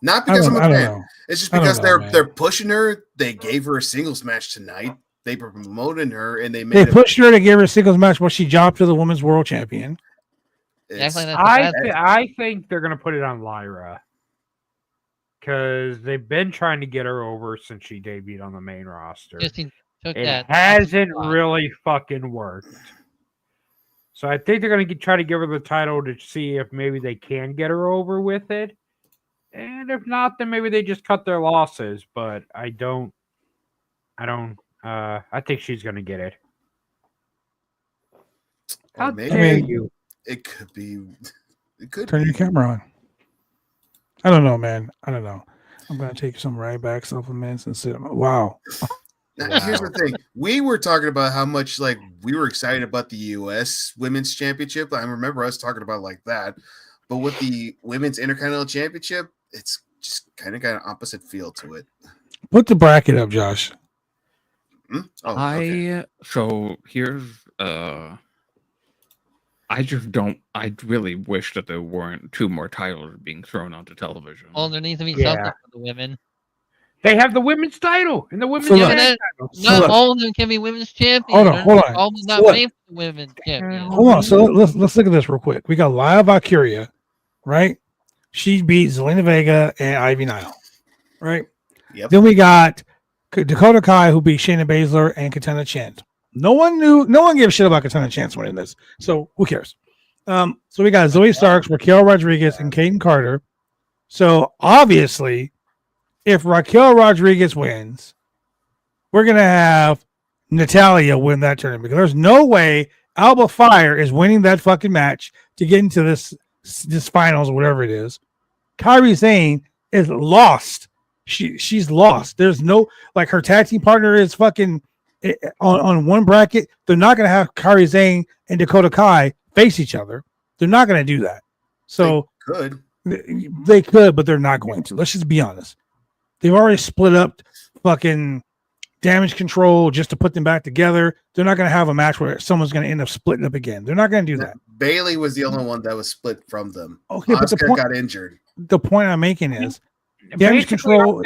S2: Not because I'm a fan.
S5: Know.
S2: It's just because they're pushing her. They gave her a singles match tonight. They were promoting her, and they
S5: pushed her to give her a singles match while she dropped to the women's world champion.
S1: I think they're going to put it on Lyra. Because they've been trying to get her over since she debuted on the main roster. It hasn't really fucking worked. So I think they're going to try to give her the title to see if maybe they can get her over with it. And if not, then maybe they just cut their losses. But I think she's going to get it. How dare you?
S2: It could be. It could
S5: turn your camera on. I don't know, man. I don't know. I'm going to take some Ryback supplements and sit. Wow.
S2: Now, here's the thing. We were talking about how much like we were excited about the U.S. Women's Championship. I remember us talking about like that. But with the Women's Intercontinental Championship, it's just kind of got an opposite feel to it.
S5: Put the bracket up, Josh.
S4: So here's I really wish that there weren't two more titles being thrown onto television.
S3: Oh, there needs to be something for the women.
S1: They have the women's title and the women's
S3: title. Not all of them can be women's champions.
S5: Hold on.
S3: All of them not made for the women's champions.
S5: Hold on. So let's look at this real quick. We got Lyra Valkyria, right? She beat Zelina Vega and Ivy Nile, right?
S2: Yep.
S5: Then we got Dakota Kai, who beat Shayna Baszler and Katana Chance. No one gave a shit about Katana Chance winning this. So who cares? So we got Zoe Starks, Raquel Rodriguez, and Kaden Carter. So obviously, if Raquel Rodriguez wins, we're gonna have Natalia win that tournament because there's no way Alba Fire is winning that fucking match to get into this finals or whatever it is. Kairi Sane is lost. She's lost. There's no like her tag team partner is fucking on one bracket. They're not gonna have Kairi Sane and Dakota Kai face each other. They're not gonna do that. So they could, but they're not going to. Let's just be honest. They've already split up fucking Damage Control just to put them back together. They're not going to have a match where someone's going to end up splitting up again. They're not going to do that.
S2: Bailey was the only one that was split from them.
S5: Okay,
S2: Asuka
S5: but the point
S2: got injured.
S5: The point I'm making is Damage Control.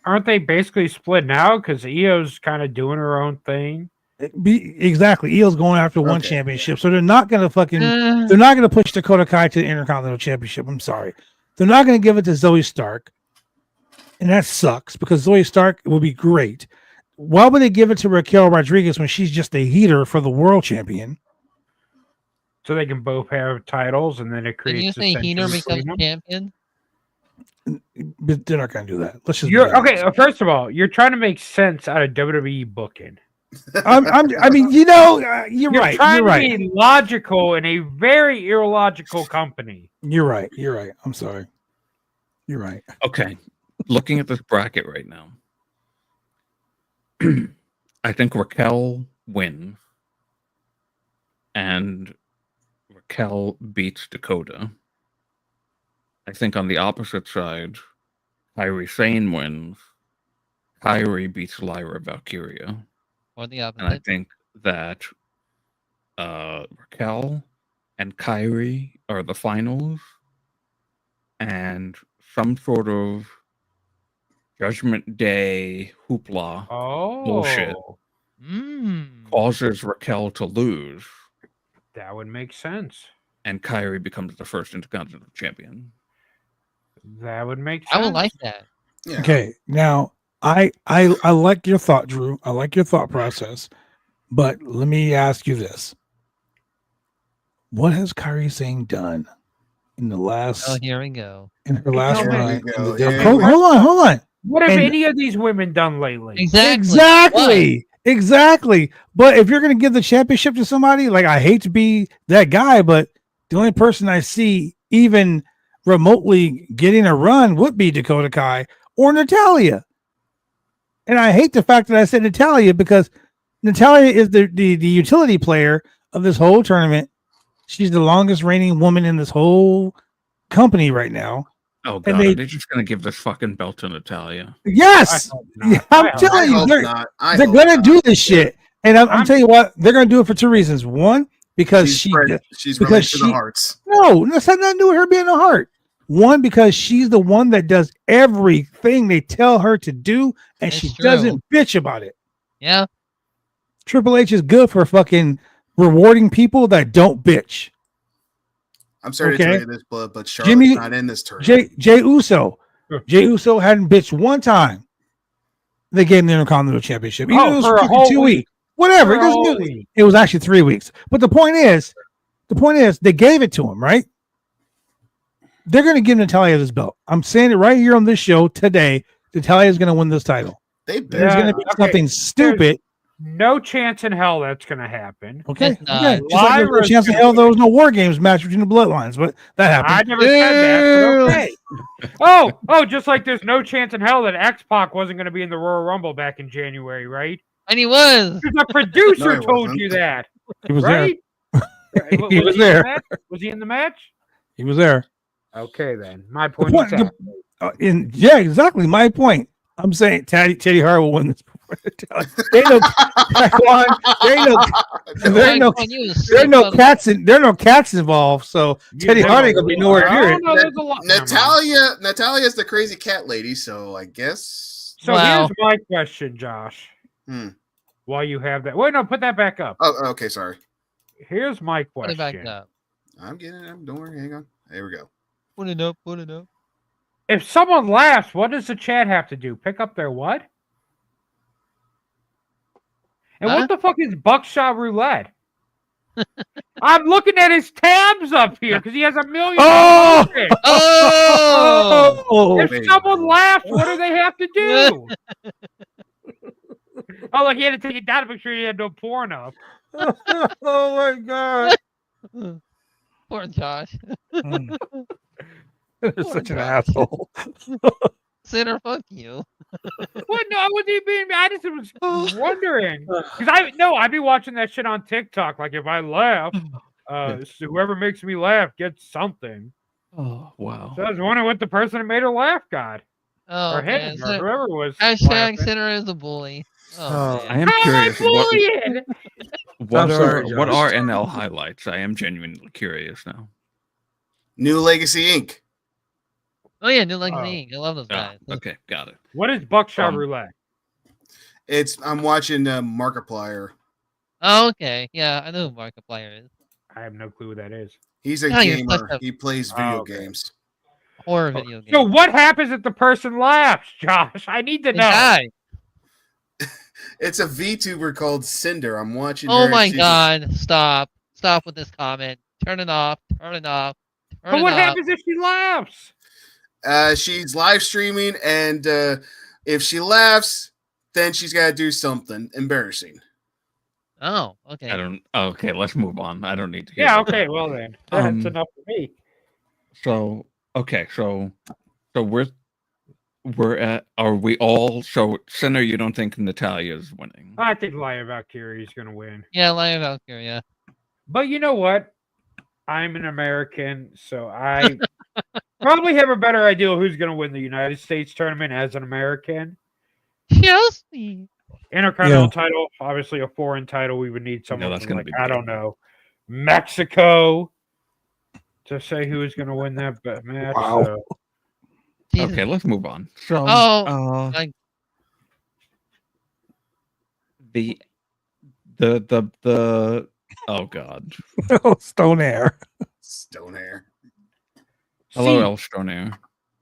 S1: Aren't they basically split now? Because Io's kind of doing her own thing.
S5: Exactly. Io's going after one championship. So they're not going to they're not going to push Dakota Kai to the Intercontinental Championship. I'm sorry. They're not going to give it to Zoe Stark. And that sucks because Zoe Stark would be great. Why would they give it to Raquel Rodriguez when she's just a heater for the world champion?
S1: So they can both have titles and then it creates.
S3: Can you say heater becomes champion?
S5: But they're not going to do that. Let's just
S1: okay. First of all, you're trying to make sense out of WWE booking.
S5: I mean, you know, you're right.
S1: Trying to be logical in a very illogical company.
S5: You're right. I'm sorry. You're right.
S4: Okay. Looking at this bracket right now, I think Raquel wins, and Raquel beats Dakota. I think on the opposite side, Kairi Sane wins. Kairi beats Lyra Valkyria.
S3: Or the
S4: And I
S3: opposite.
S4: think that Raquel and Kairi are the finals. And some sort of Judgment Day hoopla bullshit causes Raquel to lose.
S1: That would make sense.
S4: And Kairi becomes the first Intercontinental Champion.
S1: That would make sense.
S3: I would like that.
S2: Yeah.
S5: Okay, now I like your thought, Drew. I like your thought process, but let me ask you this: what has Kairi Sane done in the last?
S3: Oh, here we go.
S5: In her last
S1: Here we
S5: run.
S2: go.
S5: Hold on.
S1: What have
S5: And-
S1: any of these women done lately?
S5: Exactly. But if you're going to give the championship to somebody, like, I hate to be that guy, but the only person I see even remotely getting a run would be Dakota Kai or Natalya. And I hate the fact that I said Natalya because Natalya is the utility player of this whole tournament. She's the longest reigning woman in this whole company right now.
S4: Oh god, are they just gonna give this fucking belt to Natalya?
S5: Yes, I'm telling you, they're gonna do this shit. And I'm telling you what, they're gonna do it for two reasons. One, because she's
S2: running to the hearts.
S5: No, that's had nothing to do with her being a heart. One, because she's the one that does everything they tell her to do, and she doesn't bitch about it.
S3: Yeah.
S5: Triple H is good for fucking rewarding people that don't bitch.
S2: I'm sorry to tell you this, but Charlotte's not in this tournament.
S5: Jey Uso. Jey Uso hadn't bitched one time. They gave him the Intercontinental Championship. Even it was for 2 weeks. Whatever. It doesn't do. It was actually 3 weeks. But the point is, they gave it to him, right? They're going to give Natalya this belt. I'm saying it right here on this show today. Natalya is going to win this title. There's going to be something stupid.
S1: No chance in hell that's going to happen.
S5: Okay. Just like there's no chance in hell there was no War Games match between the Bloodlines, but that happened.
S1: I never said that. But okay. Oh, just like there's no chance in hell that X-Pac wasn't going to be in the Royal Rumble back in January, right?
S3: And he was.
S1: The producer told you that.
S5: He was
S1: right?
S5: there. He was there.
S1: Was he in the match?
S5: He was there.
S1: Okay, then. My point is
S5: yeah, exactly. My point. I'm saying Teddy Hart will win this. There ain't no cats involved. So Teddy Hart ain't gonna be nowhere near it.
S2: Natalya is the crazy cat lady. So I guess.
S1: So here's my question, Josh. While you have that, wait, no, put that back up.
S2: Oh, okay, sorry.
S1: Here's my question.
S3: Put it back up.
S2: I'm getting it. Don't worry. Hang on. There we go.
S3: Put it up. Put it up.
S1: If someone laughs, what does the chat have to do? Pick up their what? And what the fuck is Buckshot Roulette? I'm looking at his tabs up here because he has a million. If someone laughs, what do they have to do? Oh, look, he had to take it down to make sure he had no porn up.
S5: Oh my god.
S3: Poor Josh.
S5: Such an asshole.
S3: Sinner, fuck you.
S1: What? No, I wasn't even being. I just was wondering because I'd be watching that shit on TikTok. Like if I laugh, so whoever makes me laugh gets something.
S4: Oh wow!
S1: So I was wondering what the person that made her laugh got, or him, or whoever was.
S3: Hashtag Sinner is a bully.
S4: I am curious. What are NL highlights? I am genuinely curious now.
S2: New Legacy Inc.
S3: Oh yeah, New Legacy Inc. I love those guys.
S4: Okay, got it.
S1: What is Buckshot Roulette?
S2: I'm watching Markiplier.
S3: Oh, okay. Yeah, I know who Markiplier is.
S1: I have no clue who that is.
S2: He's a gamer. He plays video games.
S3: Horror video games.
S1: So what happens if the person laughs, Josh? I need to know.
S2: It's a VTuber called Cinder. I'm watching.
S3: Oh my god! Stop with this comment. Turn it off.
S1: But what happens if she laughs?
S2: She's live streaming, and if she laughs, then she's got to do something embarrassing.
S3: Oh, okay.
S4: Okay, let's move on. I don't need to hear
S1: that. Okay, well then. That's enough for me.
S4: So we're at, are we all, so Sinner, you don't think Natalya's winning?
S1: I think Lyra Valkyria is going to win.
S3: Yeah, Lyra Valkyria.
S1: But you know what? I'm an American, so I probably have a better idea of who's going to win the United States tournament as an American.
S3: Chelsea.
S1: Intercontinental title, obviously a foreign title. We would need someone
S4: that's
S1: from,
S4: gonna
S1: like,
S4: be
S1: I
S4: big.
S1: don't know, Mexico to say who is going to win that match.
S5: Wow.
S1: So.
S3: Jesus.
S4: Okay, let's move on. So,
S3: Oh,
S4: the oh god.
S5: Stone Air.
S2: Stone Air.
S4: Hello,
S1: See,
S4: El Stoner.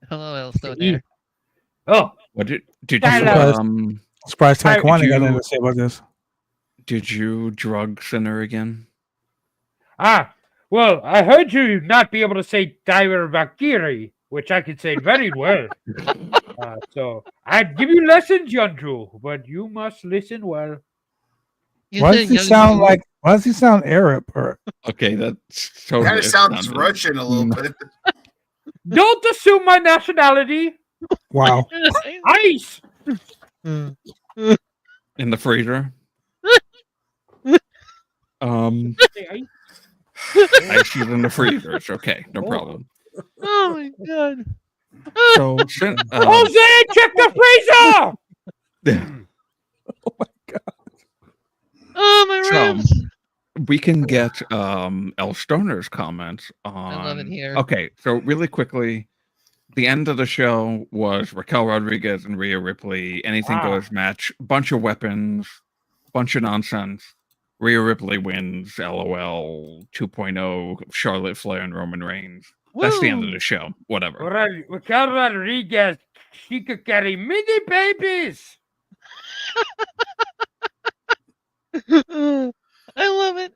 S3: hello, Elstone there.
S1: Oh,
S4: What did
S1: Dialogue.
S4: you
S5: Surprise
S1: Hi,
S5: Taekwondo
S4: did
S5: got nothing
S4: you-
S5: to say about this.
S4: did you drug Sinner again?
S1: well, I heard you not be able to say Diver Vakiri, which I can say very well. So I'd give you lessons, Yandru, but you must listen well.
S3: You
S5: Why
S3: said
S5: does he
S3: young
S5: sound
S3: dude.
S5: like? Why does he sound Arab? Or
S4: Okay, that's
S2: Kind
S4: totally
S2: of sounds
S4: sounded-
S2: Russian a little bit.
S1: Don't assume my nationality.
S5: wow.
S1: Ice.
S4: in the freezer.
S1: Say
S4: Ice is in the freezer. It's okay, no problem.
S3: Oh my god.
S4: So,
S1: Jose, check the freezer.
S3: Oh my
S4: So,
S3: ribs.
S4: we can get El Stoner's comments on.
S3: I love it here.
S4: Okay, so really quickly, the end of the show was Raquel Rodriguez and Rhea Ripley. Anything goes match, bunch of weapons, bunch of nonsense. Rhea Ripley wins. LOL 2.0. Charlotte Flair and Roman Reigns. That's the end of the show. Whatever.
S1: Raquel Rodriguez, she could carry mini babies.
S3: I love it.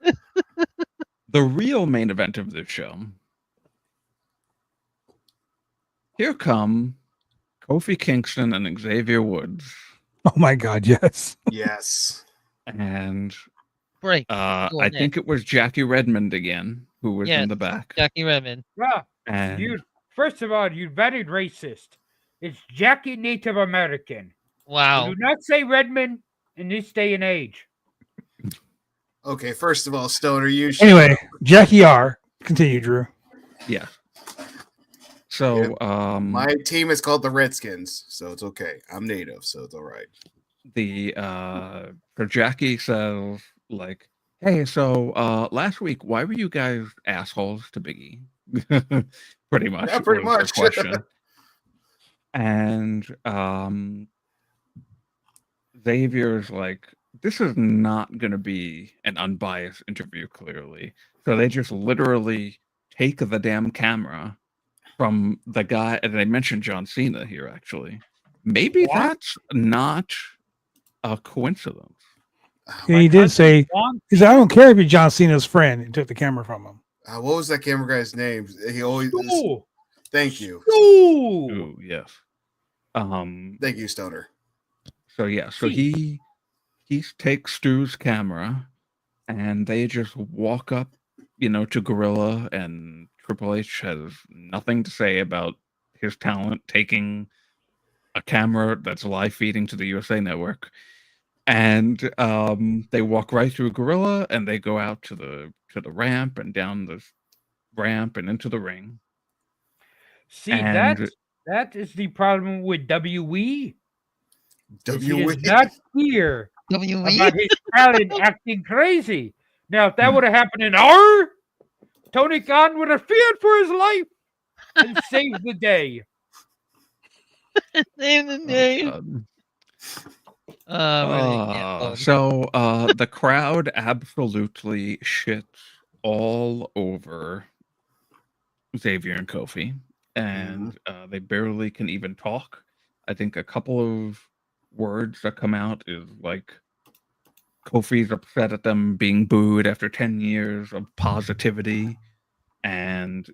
S4: The real main event of this show. Here come Kofi Kingston and Xavier Woods.
S5: Oh my God. Yes.
S2: Yes.
S4: And
S3: Break.
S4: I think it was Jackie Redmond again who was in the back.
S3: Jackie Redmond.
S1: Yeah,
S4: And
S1: first of all, you very racist. It's Jackie Native American.
S3: Wow.
S1: You do not say Redmond in this day and age.
S2: Okay, first of all, Stoner, you should.
S5: Anyway, Jackie R. Continue, Drew.
S4: yeah. So
S2: My team is called the Redskins, so it's okay. I'm native, so it's all right.
S4: so Jackie says, like, hey, so last week, why were you guys assholes to Biggie? Pretty much.
S2: Yeah, pretty
S4: was the
S2: much.
S4: question. And Xavier's like, this is not going to be an unbiased interview, clearly. So they just literally take the damn camera from the guy, and they mentioned John Cena here, actually. Maybe that's not a coincidence.
S5: Yeah, he did say, he said, I don't care if you're John Cena's friend, and took the camera from him.
S2: What was that camera guy's name? He always. Thank you.
S4: Ooh, yes.
S2: Thank you, Stoner.
S4: So yeah, so he takes Stu's camera, and they just walk up, to Gorilla, and Triple H has nothing to say about his talent taking a camera that's live feeding to the USA Network, and they walk right through Gorilla, and they go out to the ramp and down the ramp and into the ring.
S1: See,
S4: And
S1: that is the problem with WE. He
S2: WE.
S1: is not clear about his talent acting crazy. Now, if that would have happened in our, Tony Khan would have feared for his life and saved the day.
S3: Save the day.
S4: So the crowd absolutely shits all over Xavier and Kofi, and they barely can even talk. I think a couple of words that come out is like Kofi's upset at them being booed after 10 years of positivity, and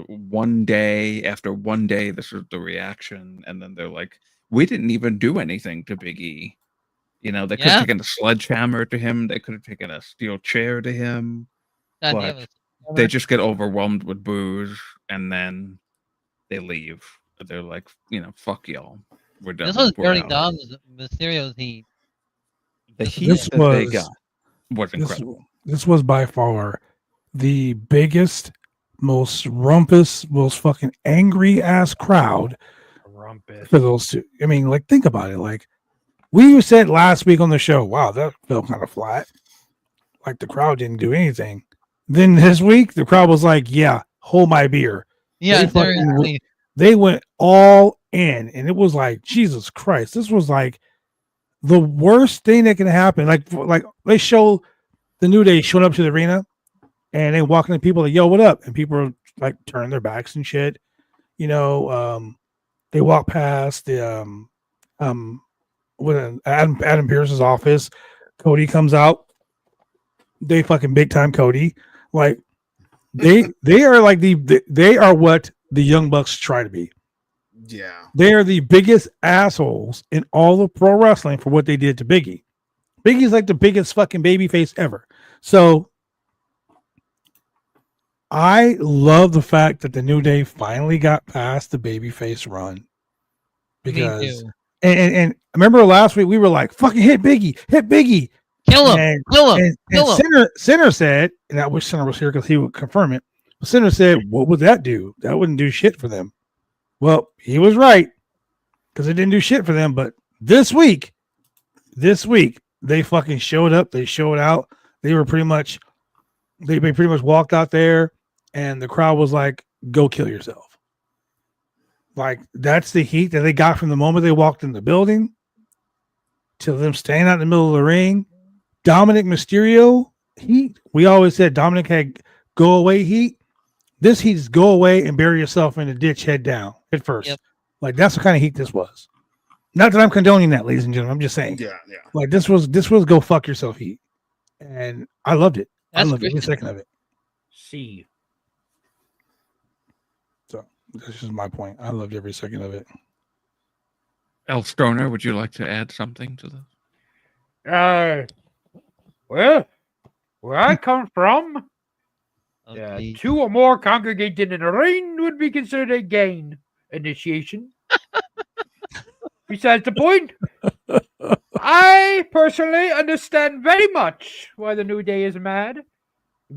S4: one day after one day this is the reaction, and then they're like, we didn't even do anything to Big E. They could have taken a sledgehammer to him, they could have taken a steel chair to him, but they just get overwhelmed with booze, and then they leave. They're like, fuck y'all, we're done.
S3: This was
S4: We're
S3: Dirty
S4: out.
S3: Dom's Mysterio's heat.
S4: The heat
S5: This
S4: that they got was incredible.
S5: This was by far the biggest most rumpus, most fucking angry ass crowd
S1: Rumpus.
S5: for those two. I mean, like, think about it. Like, we said last week on the show, wow, that felt kind of flat. Like, the crowd didn't do anything. Then this week, the crowd was like, yeah, hold my beer.
S3: Yeah,
S5: They they went all in, and it was like, Jesus Christ, this was like the worst thing that can happen. Like they show the New Day showing up to the arena, and they walking to people like, yo, what up? And people are like turning their backs and shit. You know, they walk past the with Adam Pearce's office. Cody comes out. They fucking big time Cody. Like they are like they are what the Young Bucks try to be.
S2: Yeah.
S5: They are the biggest assholes in all of pro wrestling for what they did to Biggie. Biggie's like the biggest fucking babyface ever. So I love the fact that the New Day finally got past the babyface run. Because and remember last week we were like, fucking hit Biggie.
S3: Kill him.
S5: And Center said, and I wish Center was here because he would confirm it. But Center said, what would that do? That wouldn't do shit for them. Well, he was right because it didn't do shit for them. But this week, they fucking showed up. They showed out. They pretty much walked out there, and the crowd was like, "Go kill yourself." Like, that's the heat that they got from the moment they walked in the building to them staying out in the middle of the ring. Dominic Mysterio heat. We always said Dominic had go away heat. This heat is go away and bury yourself in a ditch head down at first. Yep. Like, that's the kind of heat this was. Not that I'm condoning that, ladies and gentlemen. I'm just saying.
S2: Yeah.
S5: Like, this was go fuck yourself heat. And I loved it.
S3: That's
S5: I loved every second of it.
S1: See.
S5: So that's just my point. I loved every second of it.
S4: El Stoner, would you like to add something to this?
S1: Well, where I come from,
S3: Okay.
S1: 2 or more congregated in a ring would be considered a gain initiation. Besides the point, I personally understand very much why the New Day is mad.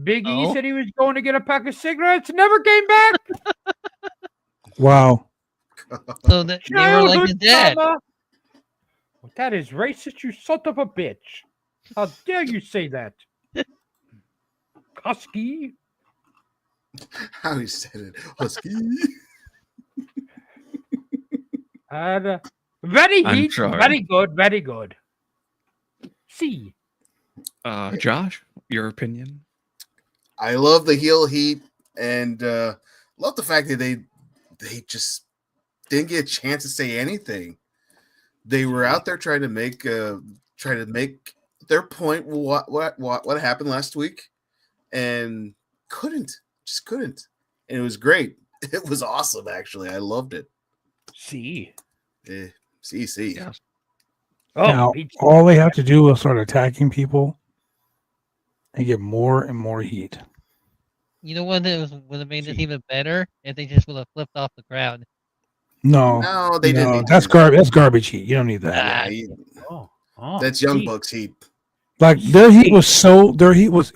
S1: Big E said he was going to get a pack of cigarettes, never came back.
S5: Wow.
S3: So they were like his dad.
S1: Well, that is racist, you son of a bitch. How dare you say that? Husky.
S2: How he said it. Husky.
S1: And very heat, very good. See.
S4: Josh, your opinion?
S2: I love the heel heat and love the fact that they just didn't get a chance to say anything. They were out there trying to make their point. What happened last week, and just couldn't. And it was great. It was awesome, actually. I loved it.
S1: See.
S2: See.
S4: Yeah.
S1: Oh,
S5: now, all they have to do is start attacking people and get more and more heat.
S3: You know what would have made this even better if they just would have flipped off the crowd.
S2: No, they didn't. Need
S5: that's garbage. That's garbage heat. You don't need that.
S2: That's Young Bucks heat.
S5: Like, their heat was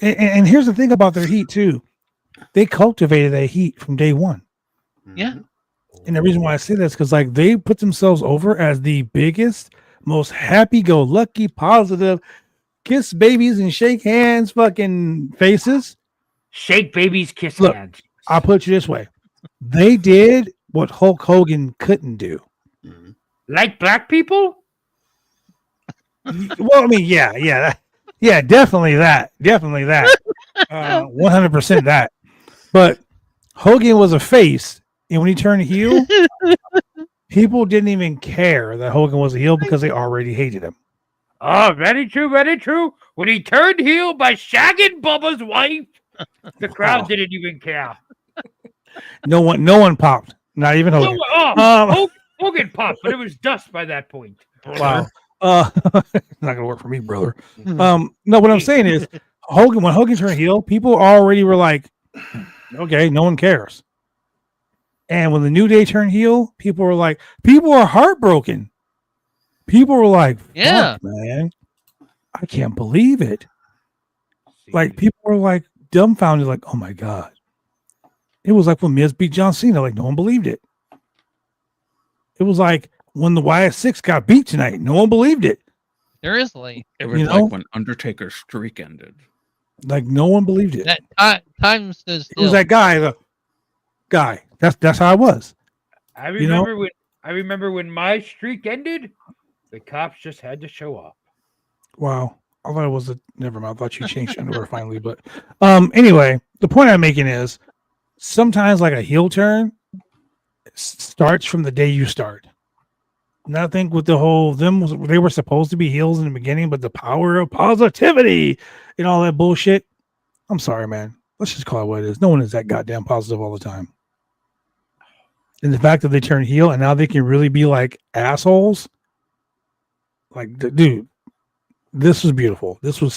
S5: and here's the thing about their heat too. They cultivated that heat from day one.
S3: Yeah.
S5: And the reason why I say that is because, like, they put themselves over as the biggest, most happy-go-lucky, positive, kiss babies and shake hands fucking faces.
S1: Shake babies, kiss
S5: Look,
S1: hands.
S5: I'll put you this way. They did what Hulk Hogan couldn't do.
S1: Like black people?
S5: Well, I mean, yeah, definitely that. 100% that. But Hogan was a face, and when he turned heel, people didn't even care that Hogan was a heel because they already hated him.
S1: Oh, very true, very true. When he turned heel by shagging Bubba's wife, the crowd didn't even care.
S5: No one popped. Not even Hogan.
S1: Hogan popped, but it was dust by that point.
S5: Wow. Not gonna work for me, brother. No, what I'm saying is when Hogan turned heel, people already were like, okay, no one cares. And when the New Day turned heel, people were heartbroken. People were like,
S3: yeah,
S5: man, I can't believe it. Like, people were like dumbfounded, like, oh my God. It was like when Miz beat John Cena. Like no one believed it. It was like when the YS6 got beat tonight. No one believed it.
S3: Seriously.
S4: It was
S5: You
S4: like
S5: know?
S4: when Undertaker's streak ended.
S5: Like no one believed it.
S3: That time stood
S5: It
S3: still.
S5: was that guy. The guy. That's how it was.
S1: I
S5: You know?
S1: remember when my streak ended, the cops just had to show up.
S5: Wow. I thought it was never mind. I thought you changed underwear finally. But anyway, the point I'm making is sometimes like a heel turn starts from the day you start. And I think with the whole they were supposed to be heels in the beginning, but the power of positivity and all that bullshit. I'm sorry, man. Let's just call it what it is. No one is that goddamn positive all the time. And the fact that they turn heel and now they can really be like assholes. Like, dude, this was beautiful. This was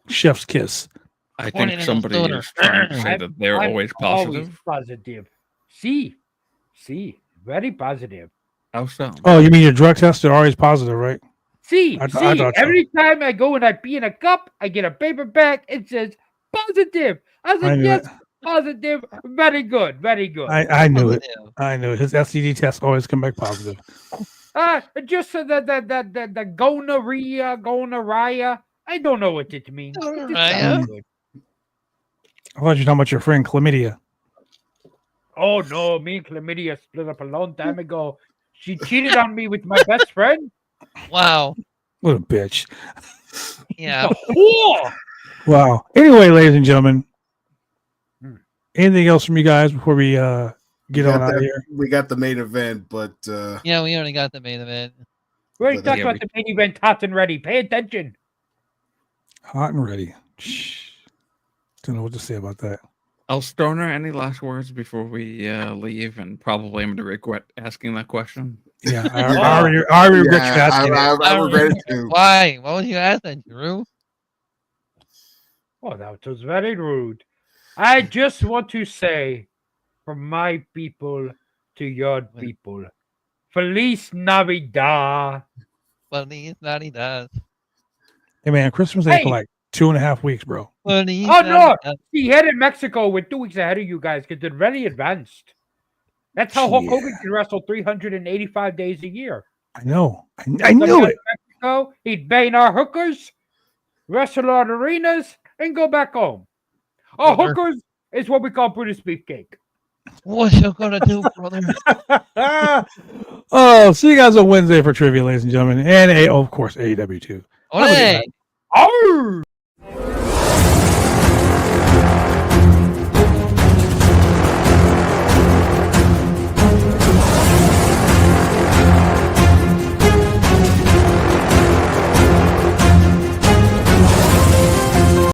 S5: chef's kiss.
S4: I
S3: Born
S4: think
S3: in
S4: somebody
S3: Minnesota.
S4: is trying to say that they're
S1: I'm
S4: always positive.
S1: positive. See, very positive.
S4: How so?
S5: Oh, you mean your drug tests are always positive, right?
S1: See,
S5: I thought so.
S1: every time I go and I pee in a cup, I get a paper bag. It says positive. I was
S5: I
S1: like,
S5: knew
S1: yes,
S5: it.
S1: positive. Very good, very good.
S5: I knew it.
S3: Positive.
S5: I knew it. His STD tests always come back positive.
S1: Just the gonorrhea. I don't know what it means. It just
S3: Gonorrhea?
S1: sounds good.
S5: I thought you were talking about your friend chlamydia.
S1: Oh no, me and chlamydia split up a long time ago. She cheated on me with my best friend.
S3: Wow.
S5: What a bitch.
S3: Yeah.
S1: The whore.
S5: Wow. Anyway, ladies and gentlemen,
S1: Hmm.
S5: anything else from you guys before we get on out of here?
S2: We got the main event, but
S3: Yeah, we already got the main event.
S1: We already
S2: But,
S1: talked
S4: yeah,
S1: about the main event, hot and ready. Pay attention.
S5: Hot and ready. Shh. Don't know what to say about that.
S4: Stoner, any last words before we leave? And probably I'm going to regret asking that question.
S5: Yeah, I already regret you asking it.
S2: I regret it too.
S3: Why? Why would you ask that, Drew?
S1: Oh, that was very rude. I just want to say, from my people to your people, Feliz Navidad.
S3: Feliz Navidad.
S5: Hey man, Christmas Day for
S1: Hey!
S5: like 2.5 weeks, bro.
S3: Feliz
S1: Oh no,
S3: Navidad.
S1: he had in Mexico. We're 2 weeks ahead of you guys because they're very advanced. That's how Hulk Hogan can wrestle 385 days a year.
S5: I know. I
S1: Come
S5: knew
S1: down
S5: it.
S1: to Mexico, he'd bang our hookers, wrestle on arenas, and go back home. Our
S3: Brother.
S1: hookers is what we call Brutus Beefcake.
S3: What you gonna do, brother?
S5: Oh, see you guys on Wednesday for trivia, ladies and gentlemen. And of course, AEW too.
S3: Olé!
S1: Oh!